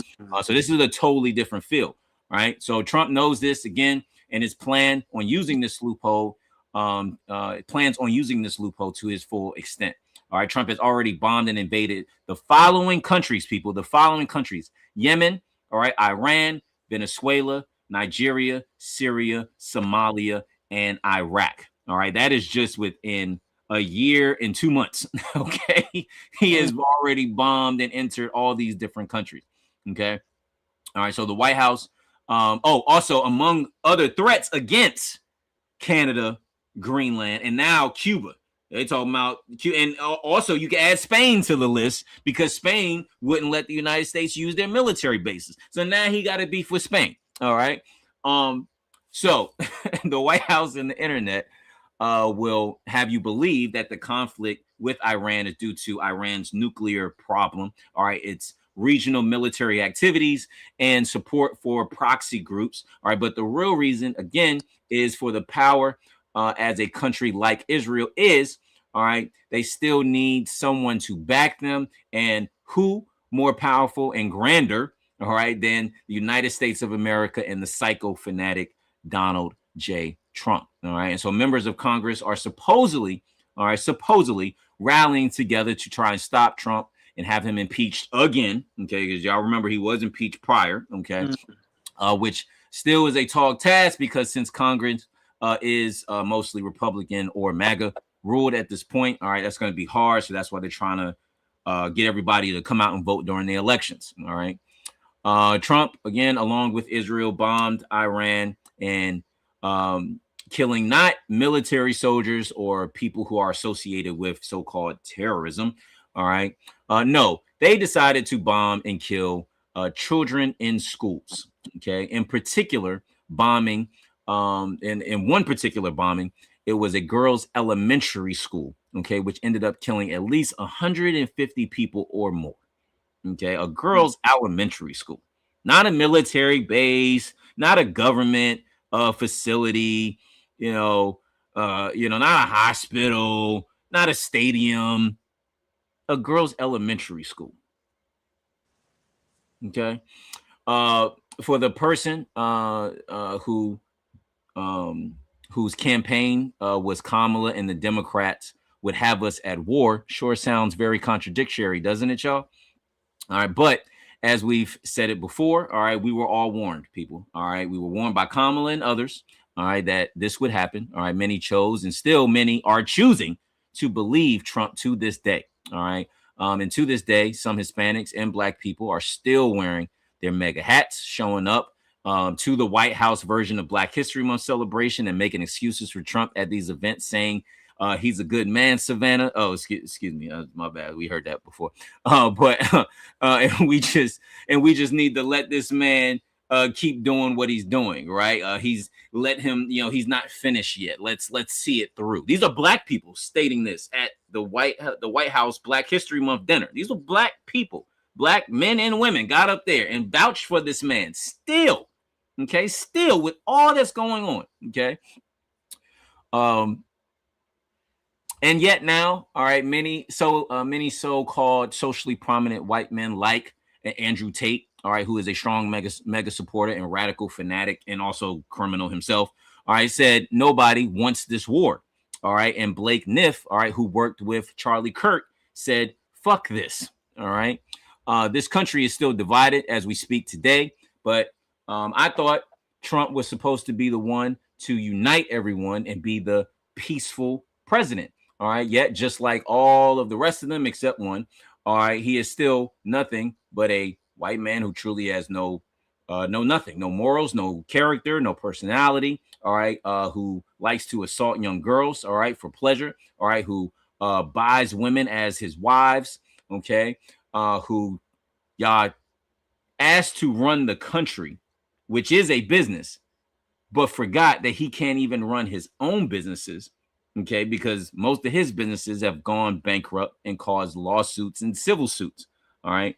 So this is a totally different field. Right. So Trump knows this again, and his plan on using this loophole, plans on using this loophole to his full extent. All right. Trump has already bombed and invaded the following countries, people, the following countries: Yemen, all right, Iran, Venezuela, Nigeria, Syria, Somalia, and Iraq. All right. That is just within a year and 2 months. Okay. He has already bombed and entered all these different countries. Okay. All right. So the White House, also among other threats against Canada, Greenland, and now Cuba. They talking about, and also you can add Spain to the list because Spain wouldn't let the United States use their military bases. So now he got a beef with Spain. All right. So the White House and the internet will have you believe that the conflict with Iran is due to Iran's nuclear problem. All right. It's regional military activities and support for proxy groups. All right. But the real reason, again, is for the power as a country like Israel is. All right. They still need someone to back them. And who more powerful and grander, all right, than the United States of America and the psycho fanatic Donald J. Trump. All right. And so members of Congress are supposedly rallying together to try and stop Trump and have him impeached again. Okay. Because y'all remember he was impeached prior. Okay. Which still is a tall task because since Congress is mostly Republican or MAGA ruled at this point. All right. That's going to be hard. So that's why they're trying to get everybody to come out and vote during the elections. All right. Trump, again, along with Israel, bombed Iran and killing not military soldiers or people who are associated with so-called terrorism. All right. No, they decided to bomb and kill children in schools. Okay. In particular, bombing, in one particular bombing, it was a girls' elementary school, okay, which ended up killing at least 150 people or more. Okay, a girls' elementary school, not a military base, not a government facility, not a hospital, not a stadium, a girls' elementary school. Okay, for the person whose campaign was Kamala and the Democrats would have us at war, sure sounds very contradictory, doesn't it, y'all? All right, but as we've said it before, all right, we were all warned, people. All right, we were warned by Kamala and others, all right, that this would happen. All right, many chose and still many are choosing to believe Trump to this day. All right, and to this day, some Hispanics and Black people are still wearing their mega hats, showing up to the White House version of Black History Month celebration and making excuses for Trump at these events, saying he's a good man, Savannah. Oh, excuse me, my bad. We heard that before. And we just need to let this man keep doing what he's doing, right? He's not finished yet. Let's see it through. These are Black people stating this at the White House Black History Month dinner. These are Black people, Black men and women got up there and vouched for this man. Still, okay, still with all that's going on, okay. And yet now, all right, many so-called socially prominent white men like Andrew Tate, all right, who is a strong mega supporter and radical fanatic and also criminal himself, all right, said nobody wants this war, all right. And Blake Niff, all right, who worked with Charlie Kirk, said fuck this, all right. This country is still divided as we speak today, but I thought Trump was supposed to be the one to unite everyone and be the peaceful president. All right. Yet, just like all of the rest of them except one, all right, he is still nothing but a white man who truly has nothing, no morals, no character, no personality. All right. Who likes to assault young girls. All right. For pleasure. All right. Who buys women as his wives. Okay. Who y'all asked to run the country, which is a business, but forgot that he can't even run his own businesses. Okay, because most of his businesses have gone bankrupt and caused lawsuits and civil suits. All right,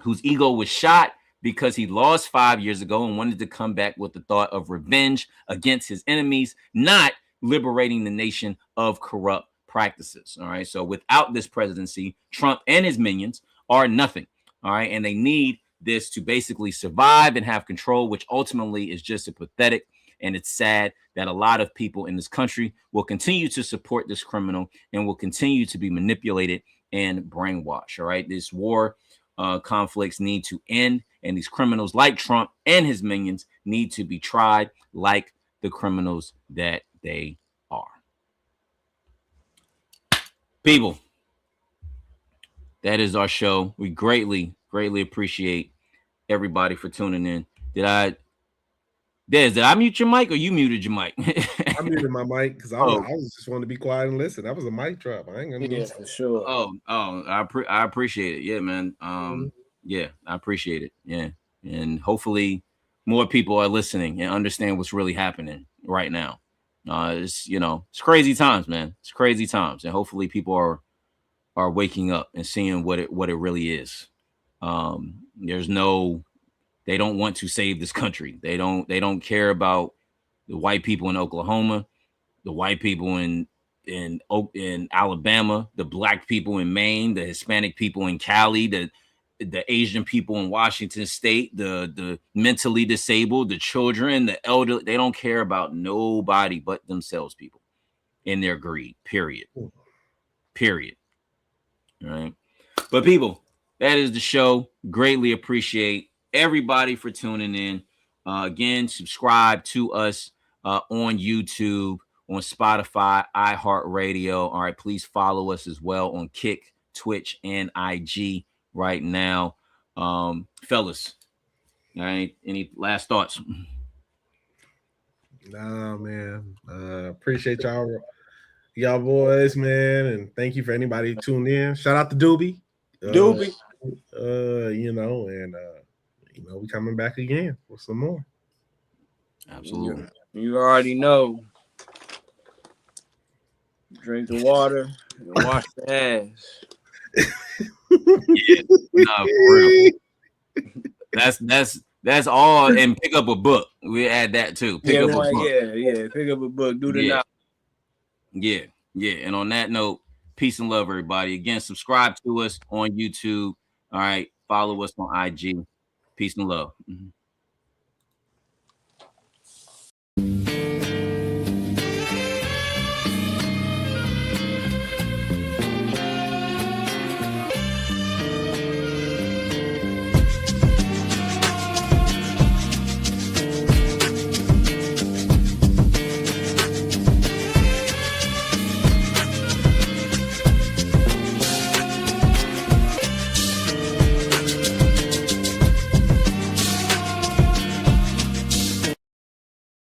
whose ego was shot because he lost 5 years ago and wanted to come back with the thought of revenge against his enemies, not liberating the nation of corrupt practices. All right, so without this presidency, Trump and his minions are nothing. All right, and they need this to basically survive and have control, which ultimately is just a pathetic. And it's sad that a lot of people in this country will continue to support this criminal and will continue to be manipulated and brainwashed. All right. This war conflicts need to end. And these criminals like Trump and his minions need to be tried like the criminals that they are. People, that is our show. We greatly appreciate everybody for tuning in. Did I mute your mic or you muted your mic? I muted my mic because I was just wanting to be quiet and listen. That was a mic drop. I ain't gonna for sure. I appreciate it. Yeah, man. Yeah, I appreciate it. Yeah, and hopefully more people are listening and understand what's really happening right now. It's crazy times, man. It's crazy times, and hopefully people are waking up and seeing what it really is. They don't want to save this country. They don't care about the white people in Oklahoma, the white people in Alabama, the Black people in Maine, the Hispanic people in Cali, the Asian people in Washington State, the mentally disabled, the children, the elderly. They don't care about nobody but themselves, people, in their greed. Period. All right. But people, that is the show. Greatly appreciate everybody for tuning in. Again, subscribe to us on YouTube, on Spotify, iHeartRadio. All right, please follow us as well on Kick, Twitch, and IG right now. Fellas, All right. Any last thoughts? Nah, man. Appreciate y'all boys, man, and thank you for anybody who tuned in. Shout out to Doobie. Doobie. We coming back again with some more. Absolutely. You already know. Drink the water and wash the ass. Yeah, no, for real. That's all. And pick up a book. We add that too. Pick up a book. Yeah. Pick up a book. Do the knowledge. Yeah. And on that note, peace and love, everybody. Again, subscribe to us on YouTube. All right. Follow us on IG. Peace and love.